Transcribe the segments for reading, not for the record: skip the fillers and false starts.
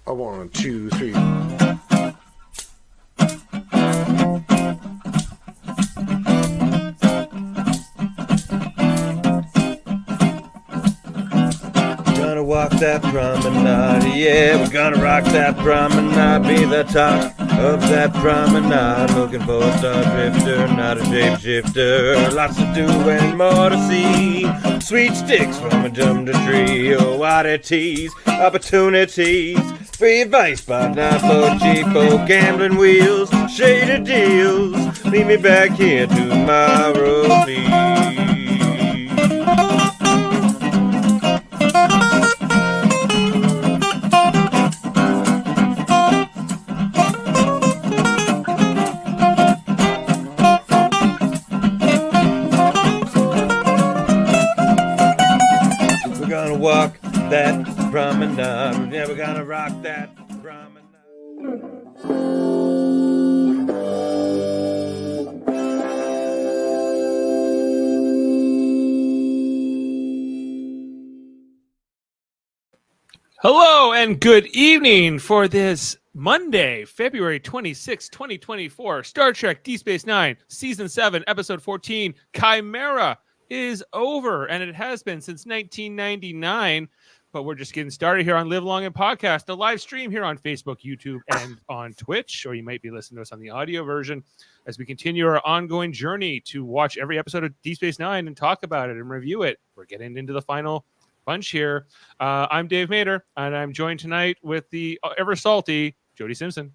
A 1, 2, 3. Gonna walk that promenade, yeah, we're gonna rock that promenade, be the talk of that promenade, looking for a star drifter, not a shapeshifter, lots to do and more to see, sweet sticks from a jump tree, oh, oddities, opportunities, free advice, but not for cheapo gambling wheels, shaded deals, meet me back here tomorrow, please. Walk that promenade. Yeah, we're gonna rock that promenade. Hello and good evening for this Monday, February 26, 2024. Star Trek DS9, Season 7, Episode 14, Chimera is over, and it has been since 1999, but we're just getting started here on Live Long and Podcast, a live stream here on Facebook, YouTube, and on Twitch, or you might be listening to us on the audio version as we continue our ongoing journey to watch every episode of DS9 and talk about it and review it. We're getting into the final bunch here. I'm Dave Mader, and I'm joined tonight with the ever salty Jody Simpson.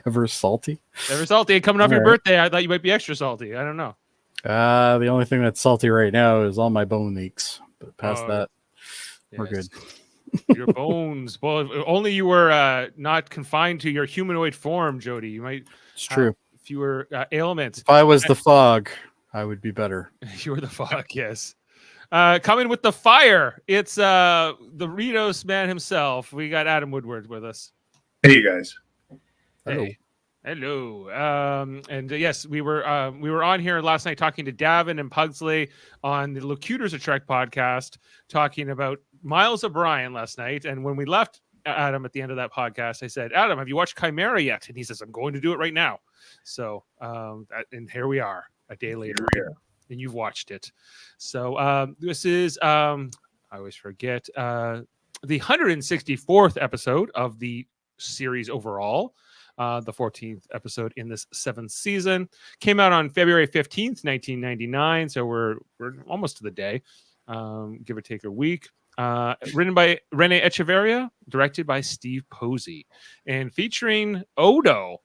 Ever salty? Ever salty. Coming off All your right. birthday, I thought you might be extra salty. I don't know. The only thing that's salty right now is all my bone aches. But past that, we're good. Your bones. Well, if only you were not confined to your humanoid form, Jody. You might It's true. fewer ailments. If I was the fog, I would be better. You were the fog, yes. Coming with the fire, it's the Ritos man himself. We got Adam Woodward with us. Hey, you guys. Hey. Hello. And yes, we were on here last night talking to Davan and Pugsley on the Locutors of Trek podcast, talking about Miles O'Brien last night. And when we left Adam at the end of that podcast, I said, Adam, have you watched Chimera yet? And he says, I'm going to do it right now. So, and here we are a day later, and you've watched it. So this is, I always forget, the 164th episode of the series overall. The 14th episode in this 7th season came out on February 15th, 1999. So we're almost to the day, give or take a week. Written by Rene Echeverria, directed by Steve Posey, and featuring Odo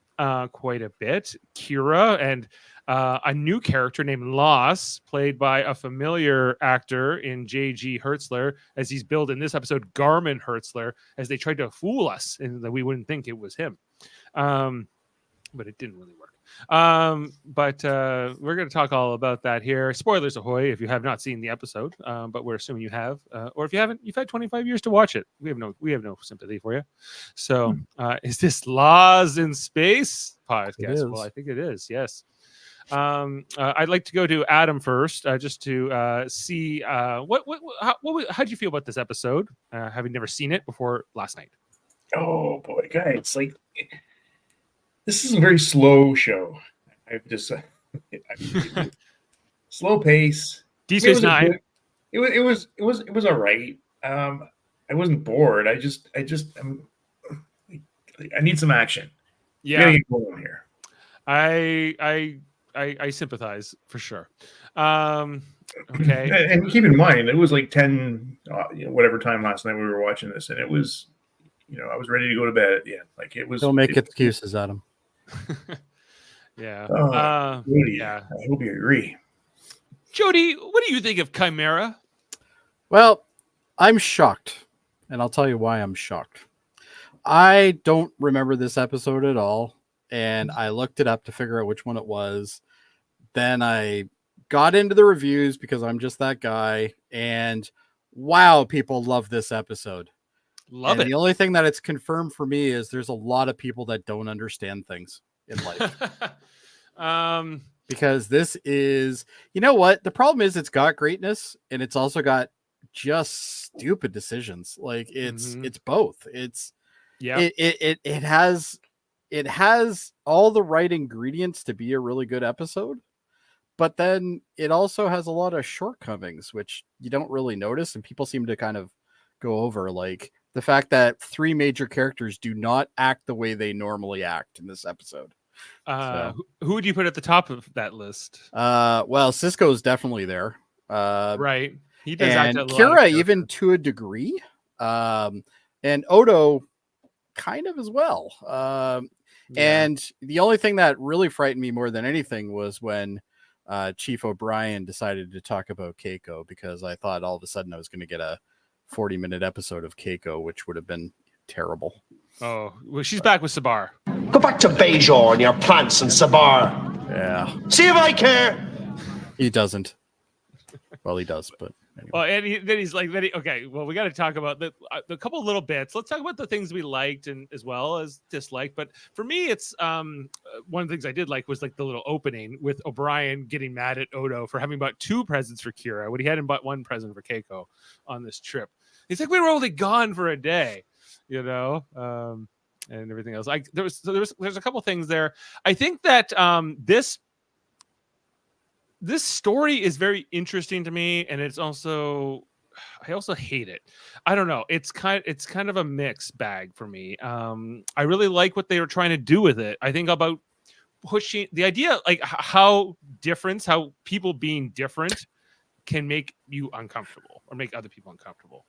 quite a bit, Kira, and a new character named Loss, played by a familiar actor in J.G. Hertzler, as he's billed in this episode, Garmin Hertzler, as they tried to fool us and that we wouldn't think it was him. But it didn't really work. But we're going to talk all about that here. Spoilers ahoy if you have not seen the episode, but we're assuming you have, or if you haven't, you've had 25 years to watch it. We have no sympathy for you. So is this Laws in Space podcast? Well, I think it is. Yes. I'd like to go to Adam first, just to see how did you feel about this episode, having never seen it before last night? Oh boy, guys! Like, this is a very slow show. I've just slow pace. DS9. It was all right. I wasn't bored. I need some action. Yeah, gotta get going here. I sympathize for sure. Okay, and keep in mind, it was like 10, whatever time last night we were watching this, and it was, I was ready to go to bed at the end. Like it was. Don't make excuses, Adam. Yeah. Jody, yeah. I hope you agree. Jody, what do you think of Chimera? Well, I'm shocked, and I'll tell you why I'm shocked. I don't remember this episode at all, and I looked it up to figure out which one it was. Then I got into the reviews because I'm just that guy, and wow, people love this episode. Love it. The only thing that it's confirmed for me is there's a lot of people that don't understand things in life. Because this is, you know what? The problem is it's got greatness and it's also got just stupid decisions. Like it's both. It's Yeah. It has all the right ingredients to be a really good episode, but then it also has a lot of shortcomings, which you don't really notice, and people seem to kind of go over, like the fact that 3 major characters do not act the way they normally act in this episode. Who would you put at the top of that list? Well, Cisco's definitely there. Right. He does act And a lot of Kira, character. even to a degree. And Odo kind of as well. And the only thing that really frightened me more than anything was when Chief O'Brien decided to talk about Keiko, because I thought all of a sudden I was going to get a 40-minute episode of Keiko, which would have been terrible. Oh, well, she's back with Sabar. Go back to Bajor and your plants and Sabar. Yeah. See if I care. He doesn't. Well, he does, but anyway. Well, and then he's like, okay, well, we got to talk about the couple of little bits. Let's talk about the things we liked and as well as disliked. But for me, it's one of the things I did like was like the little opening with O'Brien getting mad at Odo for having bought 2 presents for Kira when he hadn't bought 1 present for Keiko on this trip. He's like, we were only gone for a day, you know, and everything else. Like there's a couple things there. I think that this story is very interesting to me, and it's also I also hate it. I don't know. It's kind of a mixed bag for me. I really like what they were trying to do with it. I think about pushing the idea, like how people being different can make you uncomfortable or make other people uncomfortable.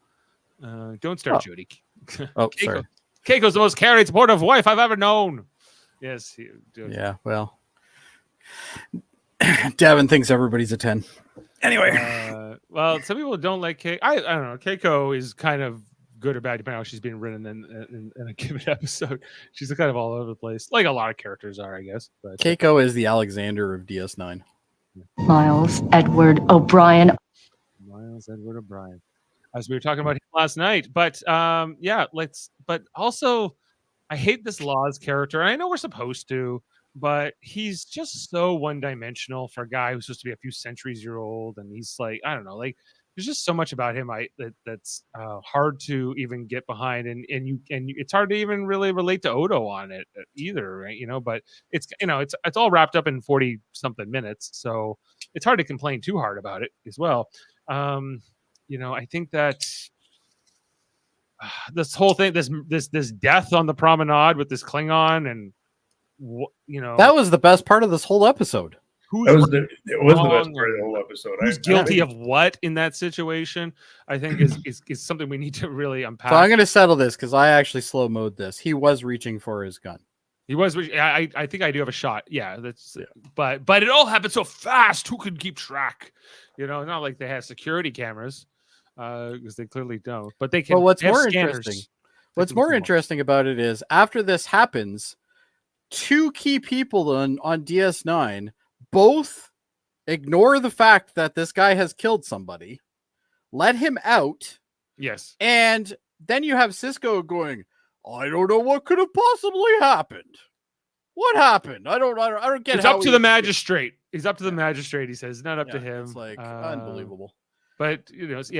Don't start, Jody. Sorry. Keiko's the most caring, supportive wife I've ever known. Yes. Yeah, well, Davan thinks everybo's a 10. Anyway. Well, some people don't like Keiko. I don't know. Keiko is kind of good or bad depending on how she's being written in a given episode. She's kind of all over the place, like a lot of characters are, I guess. But Keiko is the Alexander of DS9. Miles Edward O'Brien. As we were talking about him last night, but but also I hate this Laws character. I know we're supposed to, but he's just so one-dimensional for a guy who's supposed to be a few centuries year old, and he's like, I don't know, like there's just so much about him that's hard to even get behind, and it's hard to even really relate to Odo on it either, right? You know, but it's all wrapped up in 40 something minutes, so it's hard to complain too hard about it as well. I think that this whole thing, this death on the promenade with this Klingon, and that was the best part of this whole episode. It was the best part of the whole episode. Who's guilty of what in that situation? I think is something we need to really unpack. So I'm going to settle this because I actually slow mode this. He was reaching for his gun. He was. I think I do have a shot. Yeah, but it all happened so fast. Who could keep track? Not like they have security cameras. Because they clearly don't, but they can. Well, what's more interesting about it is after this happens, 2 key people on DS9 both ignore the fact that this guy has killed somebody, let him out. Yes, and then you have Cisco going, "I don't know what could have possibly happened. What happened? I don't get." It's up to the magistrate. He's up to the magistrate. He says, not up to him. It's like unbelievable. But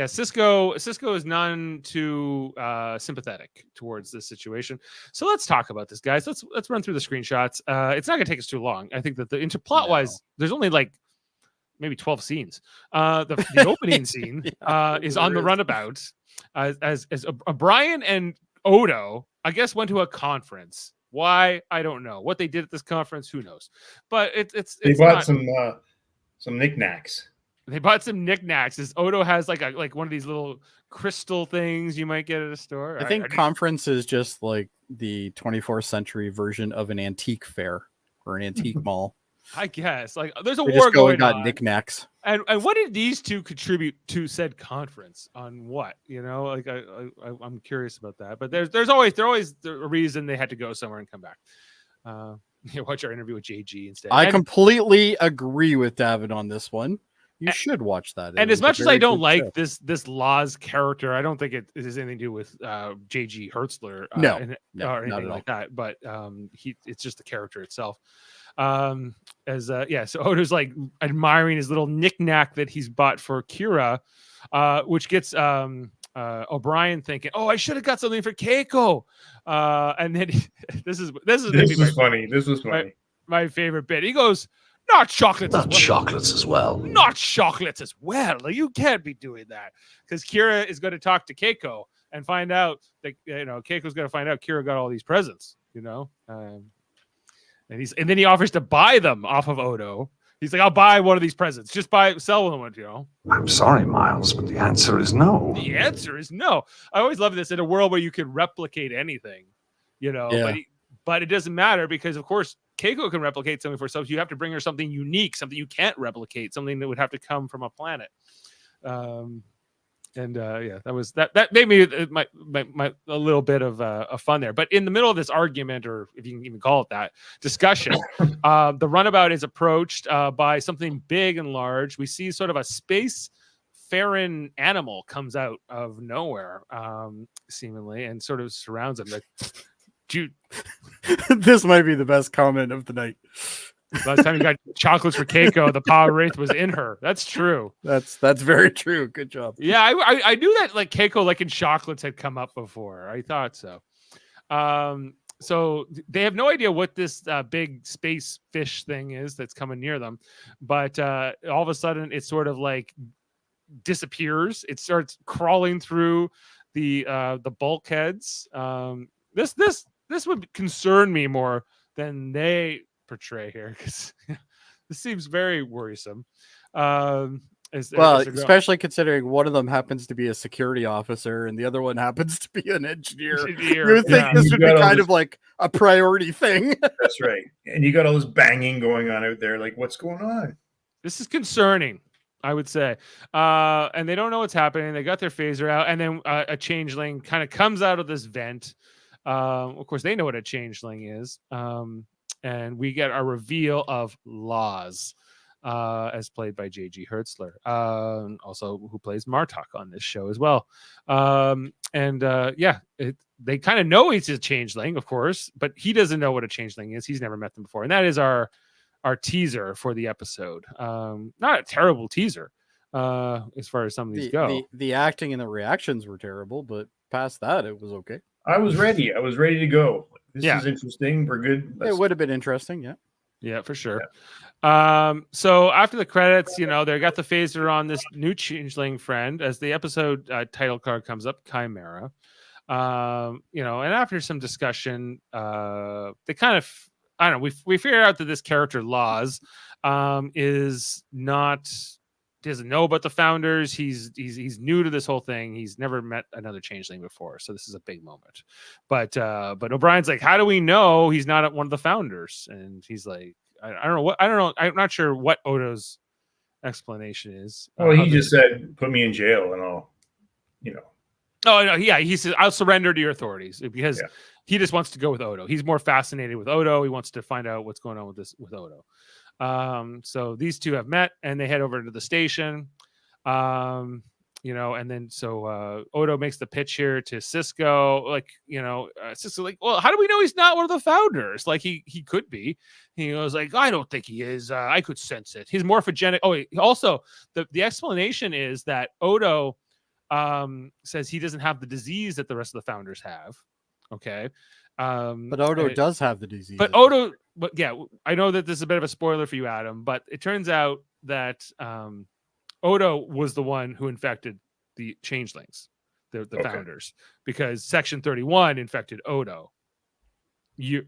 Cisco is none too sympathetic towards this situation. So let's talk about this, guys. Let's run through the screenshots. It's not going to take us too long. I think that the interplot wise, there's only like maybe 12 scenes. The opening scene is on the runabout as O'Brien and Odo, I guess, went to a conference. Why? I don't know. What they did at this conference, who knows? But they bought some knickknacks. They bought some knickknacks. Odo has like one of these little crystal things you might get at a store. I think conference is just like the 24th century version of an antique fair or an antique mall. I guess like there's a they war just go going and got on. Knickknacks. And what did these 2 contribute to said conference on what? Like I'm curious about that. But there's always a reason they had to go somewhere and come back. Watch our interview with JG instead. I completely agree with David on this one. You should watch that. And as much as I don't like this Laws character, I don't think it has anything to do with JG Hertzler or anything like that. But it's just the character itself. So Odo's like admiring his little knickknack that he's bought for Kira, which gets O'Brien thinking, "Oh, I should have got something for Keiko," and then this is funny. This was funny. My favorite bit. He goes, "Not chocolates as Not well. chocolates as well. Not chocolates as well. You can't be doing that," because Kira is going to talk to Keiko and find out that Keiko's going to find out Kira got all these presents. And then he offers to buy them off of Odo. He's like, "I'll buy one of these presents. Just sell one, I'm sorry, Miles, but the answer is no. The answer is no. I always love this in a world where you can replicate anything, Yeah. but it doesn't matter because, of course, Keiko can replicate something for herself. You have to bring her something unique, something you can't replicate, something that would have to come from a planet. That made me my a little bit of fun there. But in the middle of this argument, or if you can even call it that, discussion, the runabout is approached by something big and large. We see sort of a space faring animal comes out of nowhere, seemingly, and sort of surrounds him. Like, dude, This might be the best comment of the night. by the time you got chocolates for Keiko, the power wraith was in her. That's true. That's very true. Good job. Yeah, I knew that like Keiko liking chocolates had come up before. I thought so. So they have no idea what this big space fish thing is that's coming near them, but all of a sudden it sort of like disappears. It starts crawling through the bulkheads. This would concern me more than they portray here, because this seems very worrisome. Especially considering one of them happens to be a security officer and the other one happens to be an engineer. You would think this would be kind of like a priority thing. That's right. And you got all this banging going on out there. Like, what's going on? This is concerning, I would say. And they don't know what's happening. They got their phaser out, and then a changeling kind of comes out of this vent. Of course, they know what a changeling is. And we get a reveal of Laws, as played by J.G. Hertzler, also who plays Martok on this show as well. They kind of know he's a changeling, of course, but he doesn't know what a changeling is. He's never met them before. And that is our teaser for the episode. Not a terrible teaser as far as some of these go. The acting and the reactions were terrible, but past that, it was okay. I was ready. I was ready to go. This is interesting. We're good. It would have been interesting. Yeah. Yeah, for sure. Yeah. So after the credits, they got the phaser on this new changeling friend as the episode title card comes up, Chimera. And after some discussion, they kind of, I don't know, we figure out that this character Laws doesn't know about the founders. He's new to this whole thing. He's never met another changeling before, so this is a big moment. But O'Brien's like, how do we know he's not one of the founders? And he's like, I don't know. I'm not sure what Odo's explanation is. Well, he just said, "Put me in jail," and I'll, Oh no, yeah. He says, "I'll surrender to your authorities," because he just wants to go with Odo. He's more fascinated with Odo. He wants to find out what's going on with Odo. So these two have met and they head over to the station. And then Odo makes the pitch here to Cisco, Cisco like, well, how do we know he's not one of the founders? Like he could be. He was like, I don't think he is. I could sense it. He's morphogenic. Oh, also the explanation is that Odo says he doesn't have the disease that the rest of the founders have. Okay. But Odo does have the disease. But yeah, I know that this is a bit of a spoiler for you, Adam, but it turns out that Odo was the one who infected the changelings, the founders, because Section 31 infected Odo. Not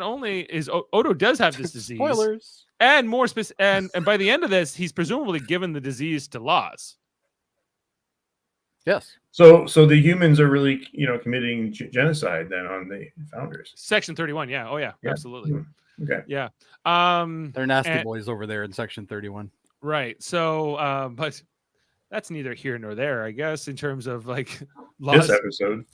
only is Odo does have this disease, spoilers, and more and by the end of this, he's presumably given the disease to Laws. Yes. So the humans are really, committing genocide then on the founders. Section 31. Yeah. Oh yeah. Absolutely. Okay. Yeah. They're nasty boys over there in Section 31. Right. So, but that's neither here nor there, I guess, in terms of like Laws. This episode.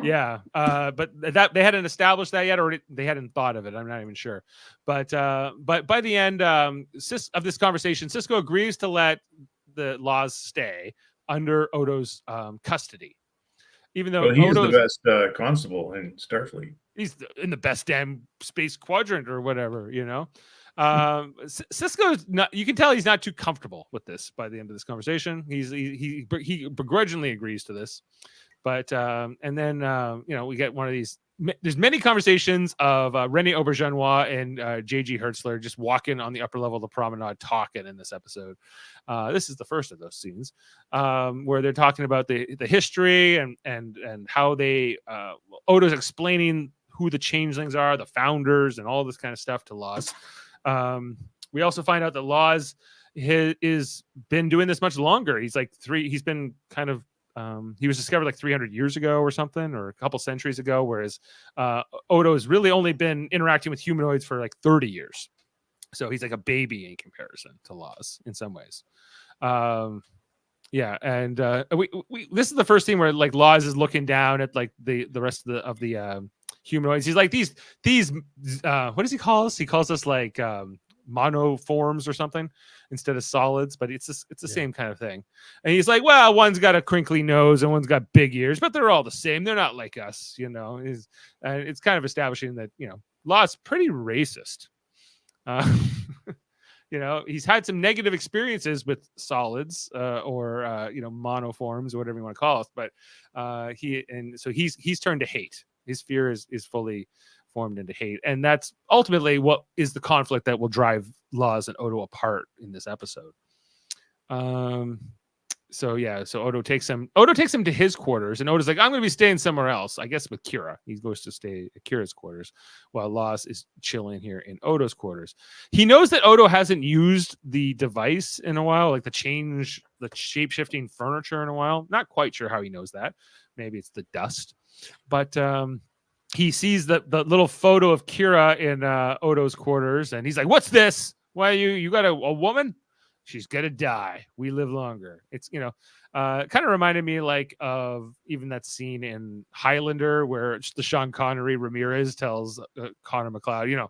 Yeah. But that they hadn't established that yet, or they hadn't thought of it. I'm not even sure. But by the end of this conversation, Cisco agrees to let the Laws stay under Odo's custody, even though he's the best constable in Starfleet. He's in the best damn space quadrant or whatever, Cisco's not. You can tell he's not too comfortable with this by the end of this conversation. He begrudgingly agrees to this, but and then we get one of these. There's many conversations of Rene Auberjonois and J.G. Hertzler just walking on the upper level of the promenade talking in this episode. This is the first of those scenes where they're talking about the history and how they Odo's explaining who the changelings are, the founders, and all this kind of stuff to Laws. We also find out that Laws is been doing this much longer. He's like he's been kind of he was discovered like 300 years ago or something, or a couple centuries ago, whereas Odo has really only been interacting with humanoids for like 30 years. So he's like a baby in comparison to Laws in some ways. Yeah, and we this is the first scene where like Laws is looking down at like the rest of the humanoids. He's like these what does he call us? He calls us like monoforms or something instead of solids, but it's the same kind of thing. And he's like, well, one's got a crinkly nose and one's got big ears, but they're all the same. They're not like us, it's kind of establishing that Law's pretty racist. He's had some negative experiences with solids or monoforms or whatever you want to call it, but he's turned to hate. His fear is fully formed into hate, and that's ultimately what is the conflict that will drive Laws and Odo apart in this episode. So Odo takes him to his quarters, and Odo's like, I'm going to be staying somewhere else, I guess with Kira. He goes to stay at Kira's quarters while Laws is chilling here in Odo's quarters. He knows that Odo hasn't used the device in a while, like the shape-shifting furniture in a while. Not quite sure how he knows that. Maybe it's the dust, but he sees the little photo of Kira in Odo's quarters, and he's like, what's this? Why you got a woman? She's gonna die. We live longer. It's kind of reminded me like of even that scene in Highlander where the Sean Connery Ramirez tells Connor McLeod,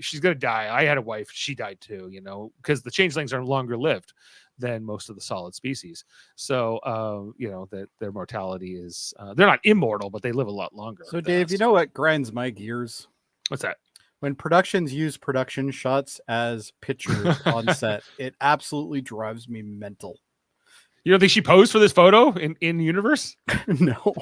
she's gonna die. I had a wife, she died too. Because the changelings are longer lived than most of the solid species. So that their mortality is they're not immortal, but they live a lot longer. So Dave, you know what grinds my gears? What's that? When productions use production shots as pictures on set, it absolutely drives me mental. You don't think she posed for this photo in universe? No.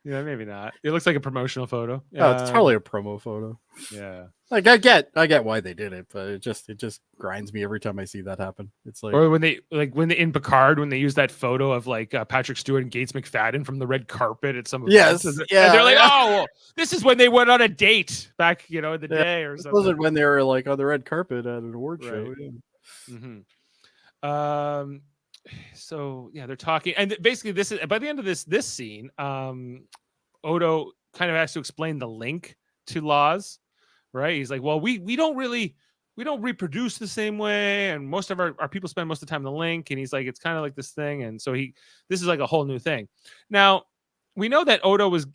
Yeah, maybe not. It looks like a promotional photo. Oh, it's totally a promo photo. Yeah. Like I get why they did it, but it just grinds me every time I see that happen. It's like, or when they in Picard, when they use that photo of like Patrick Stewart and Gates McFadden from the red carpet at some events. Yes, and yeah, they're like, oh, well, this is when they went on a date back, in the day or something. Wasn't when they were like on the red carpet at an award show. Yeah. Mm-hmm. So yeah, they're talking, and basically this is by the end of this scene, Odo kind of has to explain the link to Laws, right? He's like, well, we don't reproduce the same way, and most of our people spend most of the time in the link, and he's like, it's kind of like this thing, and so this is like a whole new thing. Now we know that Odo was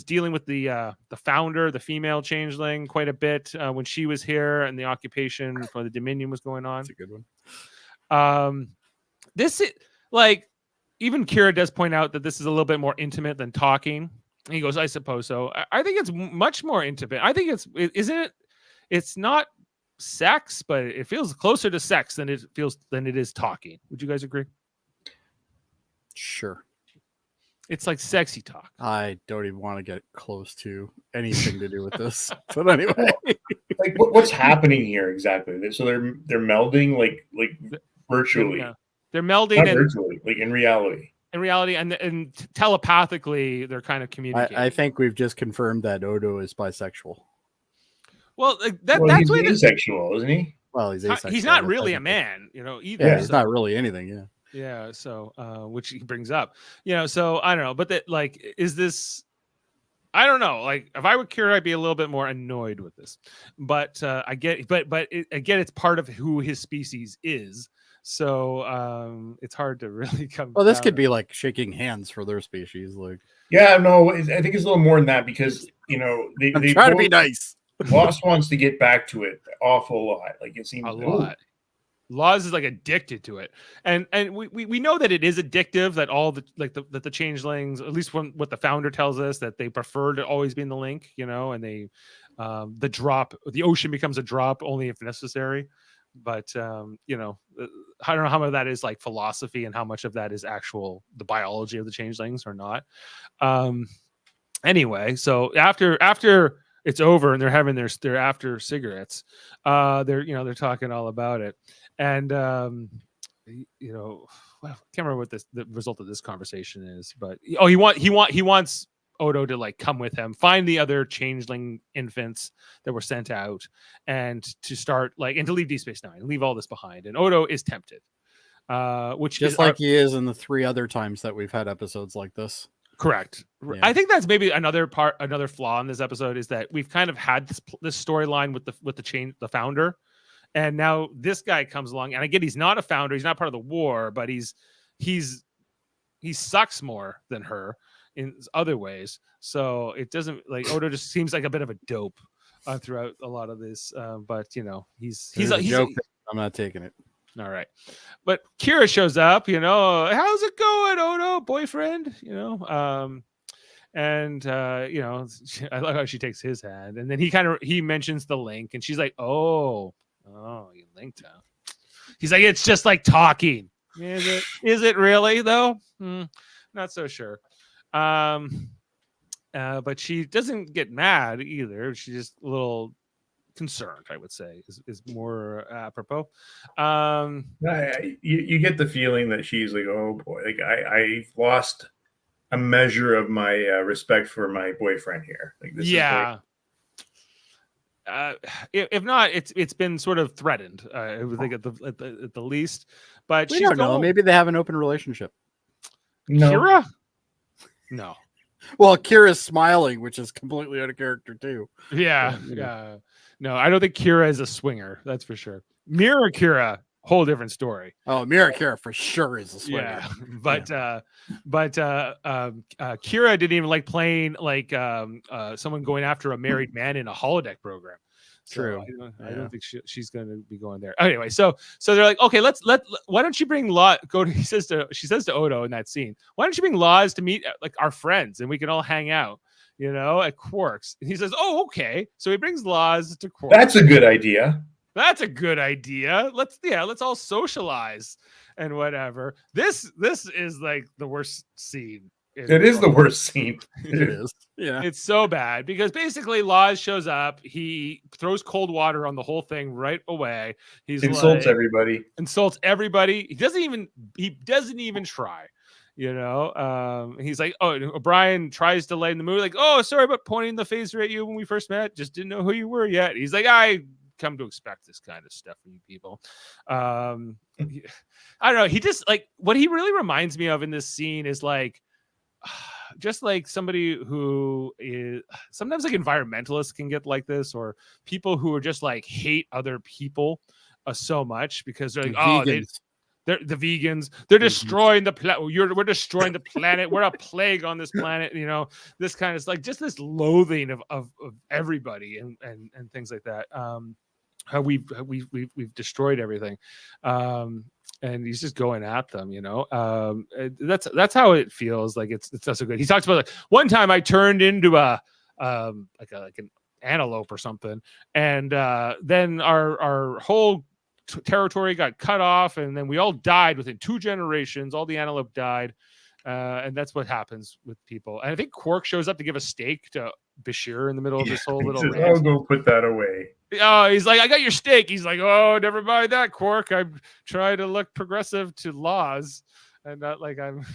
dealing with the founder, the female changeling, quite a bit when she was here, and the occupation for the Dominion was going on. That's a good one. This is like, even Kira does point out that this is a little bit more intimate than talking. He goes, I suppose so. I think it's much more intimate. I think it's not sex, but it feels closer to sex than it is talking. Would you guys agree? Sure. It's like sexy talk. I don't even want to get close to anything to do with this. But anyway, like what's happening here exactly? So they're melding like virtually. Yeah. They're melding virtually, like in reality. In reality, and telepathically, they're kind of communicating. I think we've just confirmed that Odo is bisexual. Well, that's he's asexual, isn't he? Well, he's asexual. He's not really a man, either. Yeah, he's not really anything. Yeah. Yeah. So, which he brings up, So I don't know, but that is this? I don't know. Like, if I were Kira, I'd be a little bit more annoyed with this. But I get, again, it's part of who his species is. So it's hard to really come. Well, this could be like shaking hands for their species. Like, yeah, no, I think it's a little more than that because they try to be nice. Laws wants to get back to it awful lot. Like it seems a lot. Laws is like addicted to it, and we know that it is addictive. That all that the changelings, at least from what the founder tells us, that they prefer to always be in the link, and they the ocean becomes a drop only if necessary. But you know, I don't know how much of that is like philosophy and how much of that is actual the biology of the changelings or not. Anyway, so after it's over and they're having their after cigarettes, they're talking all about it, and you know, I can't remember what the result of this conversation is, but he wants Odo to like come with him, find the other changeling infants that were sent out, and to start like and to leave Deep Space Nine, leave all this behind. And Odo is tempted, which Just like he is in the 3 other times that we've had episodes like this. Correct. Yeah. I think that's maybe another flaw in this episode is that we've kind of had this storyline with the founder, and now this guy comes along, and I get he's not a founder, he's not part of the war, but he sucks more than her in other ways. So it doesn't like Odo just seems like a bit of a dope throughout a lot of this. But you know, he's a joke. I'm not taking it. All right. But Kira shows up, you know, how's it going, Odo, boyfriend? You know, you know, I love how she takes his hand, and then he mentions the link, and she's like, oh, you linked, huh? He's like, it's just like talking. Is it really though? Not so sure. But she doesn't get mad either. She's just a little concerned, I would say, is more apropos. You get the feeling that she's like, oh boy, like I've lost a measure of my respect for my boyfriend here. Like this yeah. If not, it's been sort of threatened. I would think at the least. But We she's don't know. Maybe they have an open relationship. No. Kira? No. Well, Kira's smiling, which is completely out of character too. Yeah. Yeah. Yeah. No, I don't think Kira is a swinger. That's for sure. Mirror Kira, whole different story. Oh, Mira Kira for sure is a swinger. Yeah, but Kira didn't even like playing like someone going after a married man in a holodeck program. So True. I don't think she's going to be going there. Anyway, so they're like, okay, why don't you bring Law? She says to Odo in that scene, why don't you bring Laws to meet like our friends and we can all hang out, you know, at Quark's. And he says, oh, okay. So he brings Laws to Quark's. That's a good idea. That's a good idea. Let's all socialize and whatever. This is like the worst scene. It is the worst scene. It is. Yeah. It's so bad because basically Laws shows up. He throws cold water on the whole thing right away. He insults everybody. He doesn't even try. You know, he's like, oh, O'Brien tries to lighten the mood, like, oh, sorry about pointing the phaser at you when we first met. Just didn't know who you were yet. He's like, I come to expect this kind of stuff from you people. I don't know. He just like what he really reminds me of in this scene is like just like somebody who is sometimes like environmentalists can get like this, or people who are just like hate other people so much because they're like, they're the vegans. They're destroying the planet. We're destroying the planet. We're a plague on this planet. You know, this kind of like just this loathing of everybody and things like that. How we've destroyed everything. And he's just going at them, you know. That's how it feels. Like it's not so good. He talks about like one time I turned into like an antelope or something, and then our whole territory got cut off, and then we all died within 2 generations. All the antelope died, and that's what happens with people. And I think Quark shows up to give a steak to Bashir in the middle of this whole little says, rant. I'll go put that away. Oh, he's like, I got your steak. He's like, oh, never mind that, Quark. I'm trying to look progressive to Laws, and not like I'm.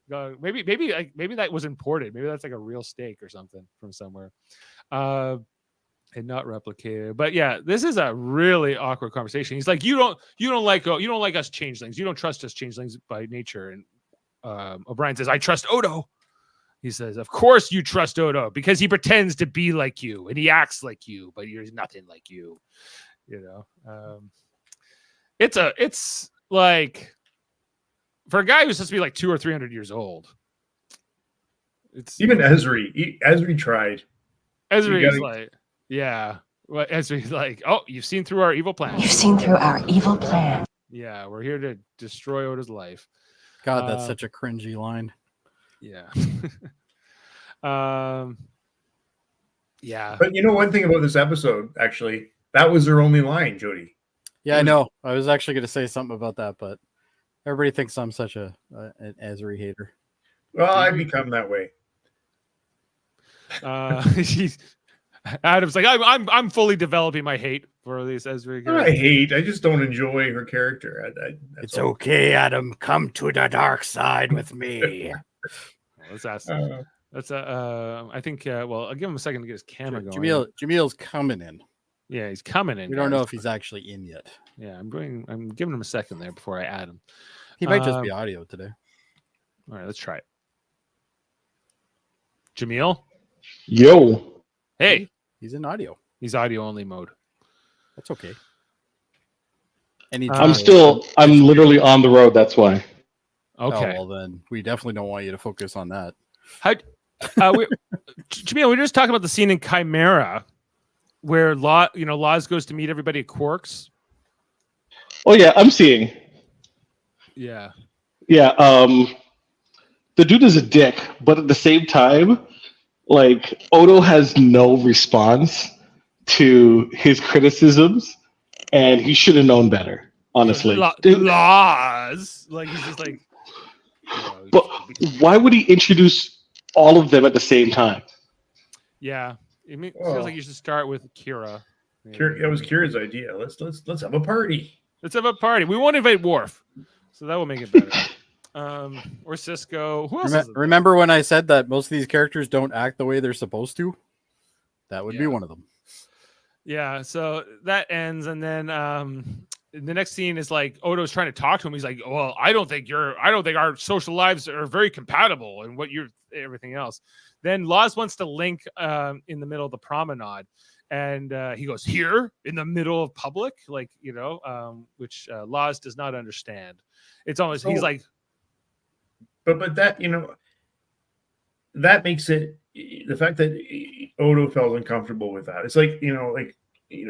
Maybe that was imported. Maybe that's like a real steak or something from somewhere, and not replicated. But yeah, this is a really awkward conversation. He's like, you don't like us changelings. You don't trust us changelings by nature. And O'Brien says, I trust Odo. He says, of course you trust Odo because he pretends to be like you and he acts like you, but you're nothing like you. You know, it's like for a guy who's supposed to be like 200 or 300 years old. It's even Ezri tried. Ezri's like, yeah. Well, Ezri's like, oh, you've seen through our evil plan. You've seen through our evil plan. Yeah, we're here to destroy Odo's life. God, that's such a cringy line. Yeah. Yeah. But you know one thing about this episode, actually, that was their only line, Jody. Yeah, I know. I was actually going to say something about that, but everybody thinks I'm such an Ezri hater. Well, I've become that way. Adam's like, I'm fully developing my hate for these Ezra. I just don't enjoy her character. It's okay, Adam. Come to the dark side with me. Let's ask. I think. Well, I'll give him a second to get his camera going. Jameel's coming in. Yeah, he's coming in. We don't know if he's actually in yet. Yeah, I'm giving him a second there before I add him. He might just be audio today. All right, let's try it. Jaemeel. Yo. Hey. He's in audio. He's audio only mode. That's okay. I'm literally on the road. That's why. Okay. Oh, well, then we definitely don't want you to focus on that. Jaemeel, we were just talking about the scene in Chimera where Laws goes to meet everybody at Quarks. Oh yeah, I'm seeing. Yeah. Yeah. The dude is a dick, but at the same time, like Odo has no response to his criticisms, and he should have known better. Honestly, Laws. Like he's just like. But why would he introduce all of them at the same time? Yeah, it feels like you should start with Kira. That was Kira's idea. Let's have a party. Let's have a party. We won't invite Worf, so that will make it better. Or Cisco. Who else? Remember when I said that most of these characters don't act the way they're supposed to? That would be one of them. Yeah. So that ends, and then the next scene is like Odo's trying to talk to him. He's like, "Well, I don't think our social lives are very compatible, and everything else." Then Laws wants to link in the middle of the promenade, and he goes, "Here in the middle of public," which Laws does not understand. It's almost he's like. But that that makes it the fact that Odo felt uncomfortable with that. It's like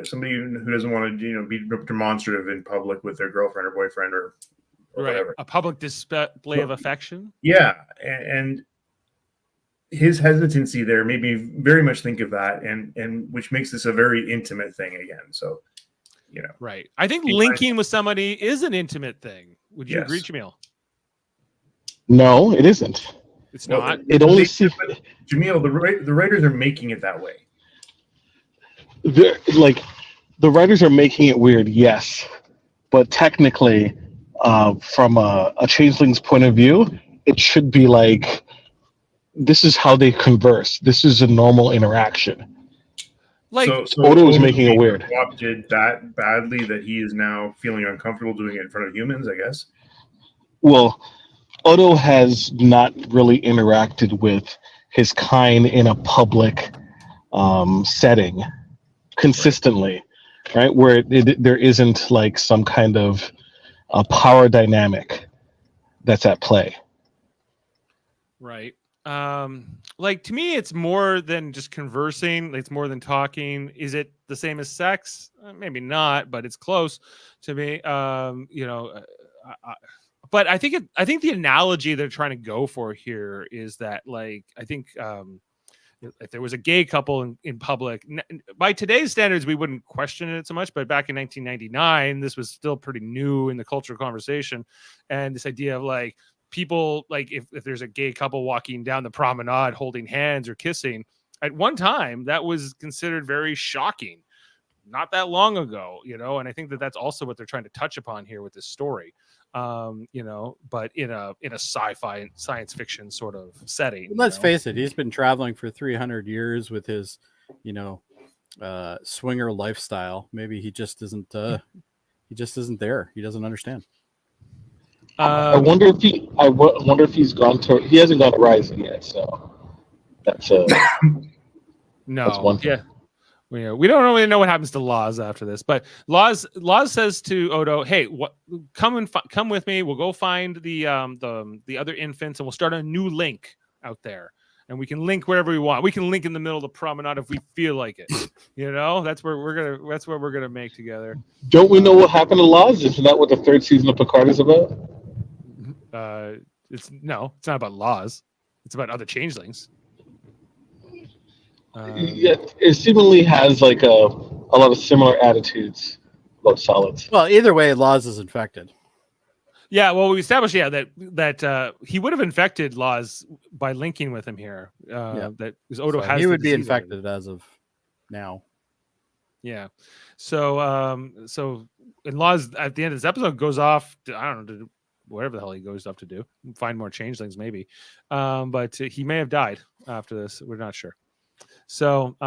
somebody who doesn't want to be demonstrative in public with their girlfriend or boyfriend or whatever. A public display of affection. Yeah, and his hesitancy there made me very much think of that, and which makes this a very intimate thing again. So, right. I think linking with somebody is an intimate thing. Would you agree, Jaemeel? No, it isn't. It's not. It only Jaemeel, the writers are making it that way. The writers are making it weird, yes, but technically, from a changeling's point of view, it should be like this is how they converse. This is a normal interaction. Like so Odo is making it weird. Did that badly that he is now feeling uncomfortable doing it in front of humans, I guess. Well, Odo has not really interacted with his kind in a public setting consistently, right? Where there isn't like some kind of power dynamic that's at play. Right. Like to me, it's more than just conversing. It's more than talking. Is it the same as sex? Maybe not, but it's close to me. But I think the analogy they're trying to go for here is that, like, I think if there was a gay couple in public, by today's standards, we wouldn't question it so much. But back in 1999, this was still pretty new in the cultural conversation. And this idea of like people, like if there's a gay couple walking down the promenade holding hands or kissing, at one time that was considered very shocking. Not that long ago, and I think that's also what they're trying to touch upon here with this story. But in a sci-fi and science fiction sort of setting. Let's face it, he's been traveling for 300 years with his, swinger lifestyle. Maybe he just isn't there. He doesn't understand. I wonder if he's gone to. He hasn't gone to Rising yet, so that's no. That's one thing. Yeah. We don't really know what happens to Laws after this, but Laws says to Odo, "Hey, come with me. We'll go find the other infants, and we'll start a new link out there, and we can link wherever we want. We can link in the middle of the promenade if we feel like it. That's where we're gonna make together." Don't we know what happened to Laws? Isn't that what the third season of Picard is about? It's not about Laws. It's about other changelings. Yeah, it seemingly has like a lot of similar attitudes about solids. Well, either way, Laws is infected. Yeah, well, we established, that he would have infected Laws by linking with him here. That because Odo So has he the would be disease already. infected as of now. Yeah. So and Laws at the end of this episode goes off to, I don't know, to whatever the hell he goes off to do, find more changelings maybe. But he may have died after this. We're not sure. So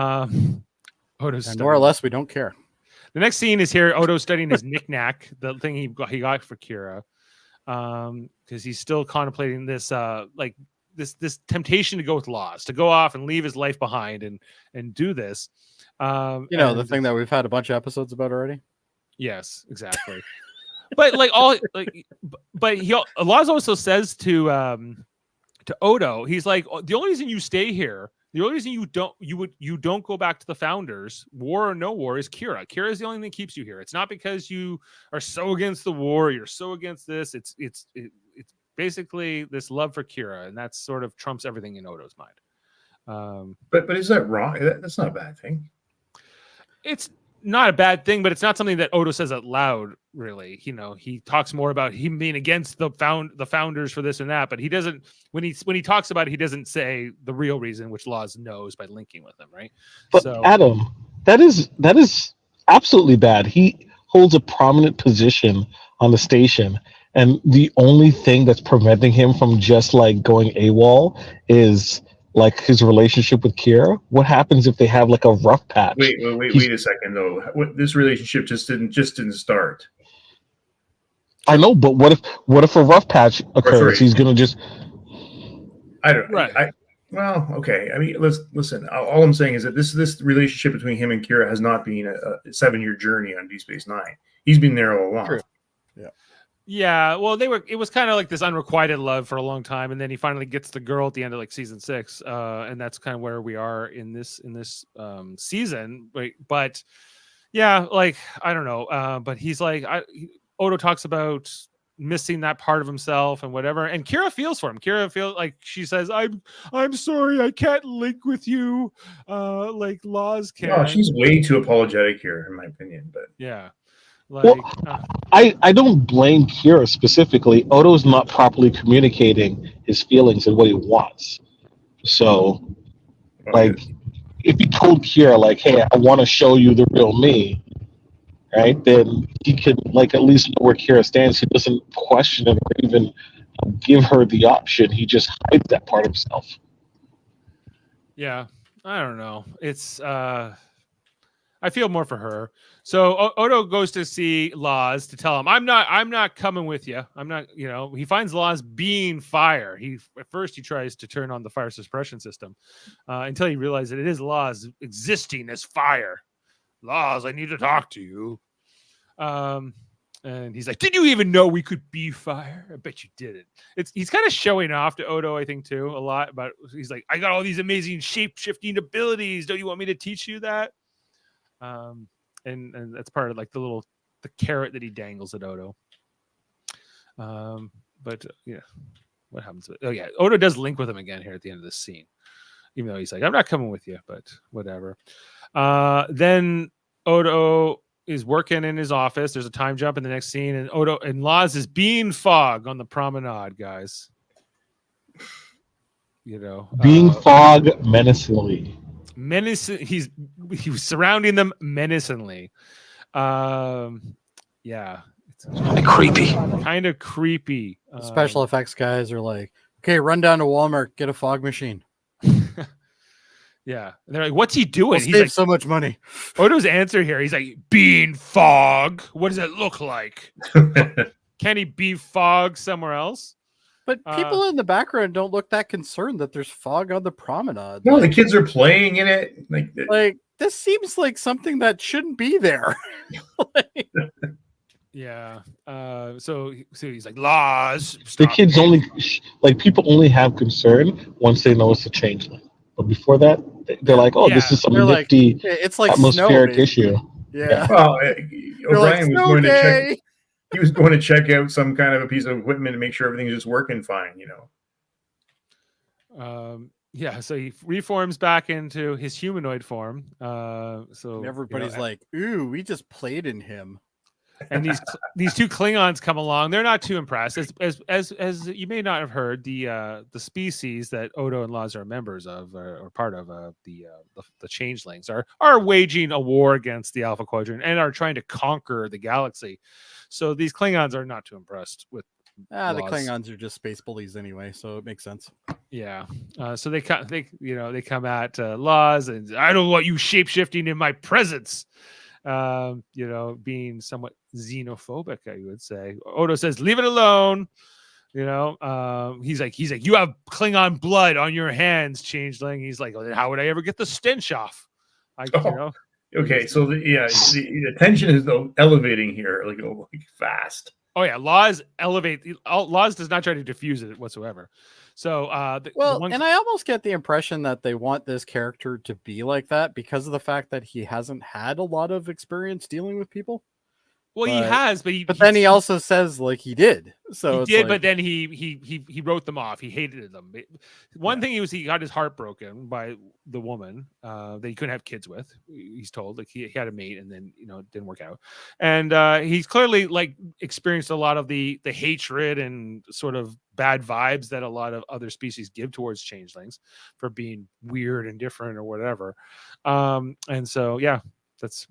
Odo's And more or less, we don't care. The next scene is here. Odo's studying his knick-knack, the thing he got for Kira, because he's still contemplating this this temptation to go with Laws, to go off and leave his life behind and do this. The thing that we've had a bunch of episodes about already. Yes, exactly. But Laws also says to Odo, he's like, the only reason you stay here, the only reason you don't go back to the Founders, war or no war, is Kira. Kira is the only thing that keeps you here. It's not because you are so against the war, you're so against this. It's basically this love for Kira, and that sort of trumps everything in Odo's mind. But is that wrong? That's not a bad thing. It's not a bad thing, but it's not something that Odo says out loud, really. He talks more about him being against the Founders for this and that, but he doesn't, when he talks about it, he doesn't say the real reason, which Laws knows by linking with him, right? But Adam, that is absolutely bad. He holds a prominent position on the station, and the only thing that's preventing him from just like going AWOL is like his relationship with Kira. What happens if they have like a rough patch? Wait a second though. This relationship just didn't start. I know, but what if a rough patch occurs? He's gonna just. I don't. Right. Well, okay. I mean, listen. All I'm saying is that this relationship between him and Kira has not been a 7-year journey on Deep Space Nine. He's been there all along. True. Yeah, well, it was kind of like this unrequited love for a long time, and then he finally gets the girl at the end of like season 6, and that's kind of where we are in this season. But yeah, like I don't know, but he's like Odo talks about missing that part of himself and whatever, and Kira feels for him. Kira feels like, she says, "I'm sorry, I can't link with you, like Laws can." No, she's way too apologetic here, in my opinion. But yeah. I don't blame Kira specifically. Odo's not properly communicating his feelings and what he wants. So, like, if he told Kira, like, "Hey, I want to show you the real me," right? Then he could, like, at least know where Kira stands. He doesn't question it or even give her the option. He just hides that part of himself. Yeah, I don't know. It's I feel more for her. So Odo goes to see Laws to tell him, I'm not coming with you. I'm not, he finds Laws being fire. At first he tries to turn on the fire suppression system until he realizes that it is Laws existing as fire. Laws, I need to talk to you. And he's like, did you even know we could be fire? I bet you didn't. He's kind of showing off to Odo, I think, too, a lot. But he's like, I got all these amazing shape-shifting abilities. Don't you want me to teach you that? And that's part of like the carrot that he dangles at Odo. But yeah, what happens? Odo does link with him again here at the end of this scene, even though he's like, I'm not coming with you, but whatever. Then Odo is working in his office. There's a time jump in the next scene, and Odo and Laws is being fog on the promenade, guys. Being fog menacingly. He was surrounding them menacingly. Yeah, it's kind of creepy. Special effects guys are like, okay, run down to Walmart, get a fog machine. Yeah, and they're like, what's he doing? He's like, so much money. Odo's answer here, he's like, being fog, what does it look like? Can he be fog somewhere else? But people in the background don't look that concerned that there's fog on the promenade. No, the kids are playing in it. Like this seems like something that shouldn't be there. Yeah. So he's like, Laws. The kids only, like, people only have concern once they know it's a changeling. But before that, they're like, oh, this is some nifty it's like atmospheric issue. Yeah. Well, O'Brien was going to check. He was going to check out some kind of a piece of equipment to make sure everything's just working fine, Yeah, so he reforms back into his humanoid form. So And everybody's like, "Ooh, we just played in him." and these two Klingons come along. They're not too impressed. As you may not have heard, the species that Odo and Laz are members of or part of, the Changelings are waging a war against the Alpha Quadrant and are trying to conquer the galaxy. So these Klingons are not too impressed with. The Laz. Klingons are just space bullies anyway, so it makes sense. Yeah. So they come at Laz, and I don't want you shapeshifting in my presence. Being somewhat xenophobic, I would say. Odo says, "Leave it alone." He's like, "You have Klingon blood on your hands, Changeling." He's like, well, "How would I ever get the stench off?" Okay, so the tension is elevating here, like fast. Oh yeah, Laz does not try to diffuse it whatsoever. So, and I almost get the impression that they want this character to be like that because of the fact that he hasn't had a lot of experience dealing with people. Well, he has, but then he also says like he did. So he did, but then he wrote them off. He hated them. One thing he got his heart broken by the woman that he couldn't have kids with. He's told like he had a mate, and then it didn't work out. And he's clearly like experienced a lot of the hatred and sort of bad vibes that a lot of other species give towards changelings for being weird and different or whatever. And so yeah. That's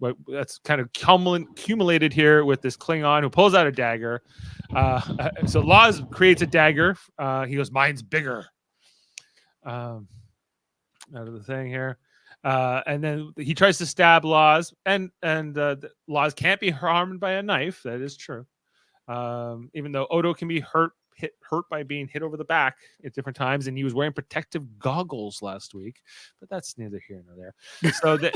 kind of accumulated here with this Klingon who pulls out a dagger. So Laz creates a dagger. He goes, "Mine's bigger." Out of the thing here, and then he tries to stab Laz, and Laz can't be harmed by a knife. That is true. Even though Odo can be hurt by being hit over the back at different times, and he was wearing protective goggles last week, but that's neither here nor there. So that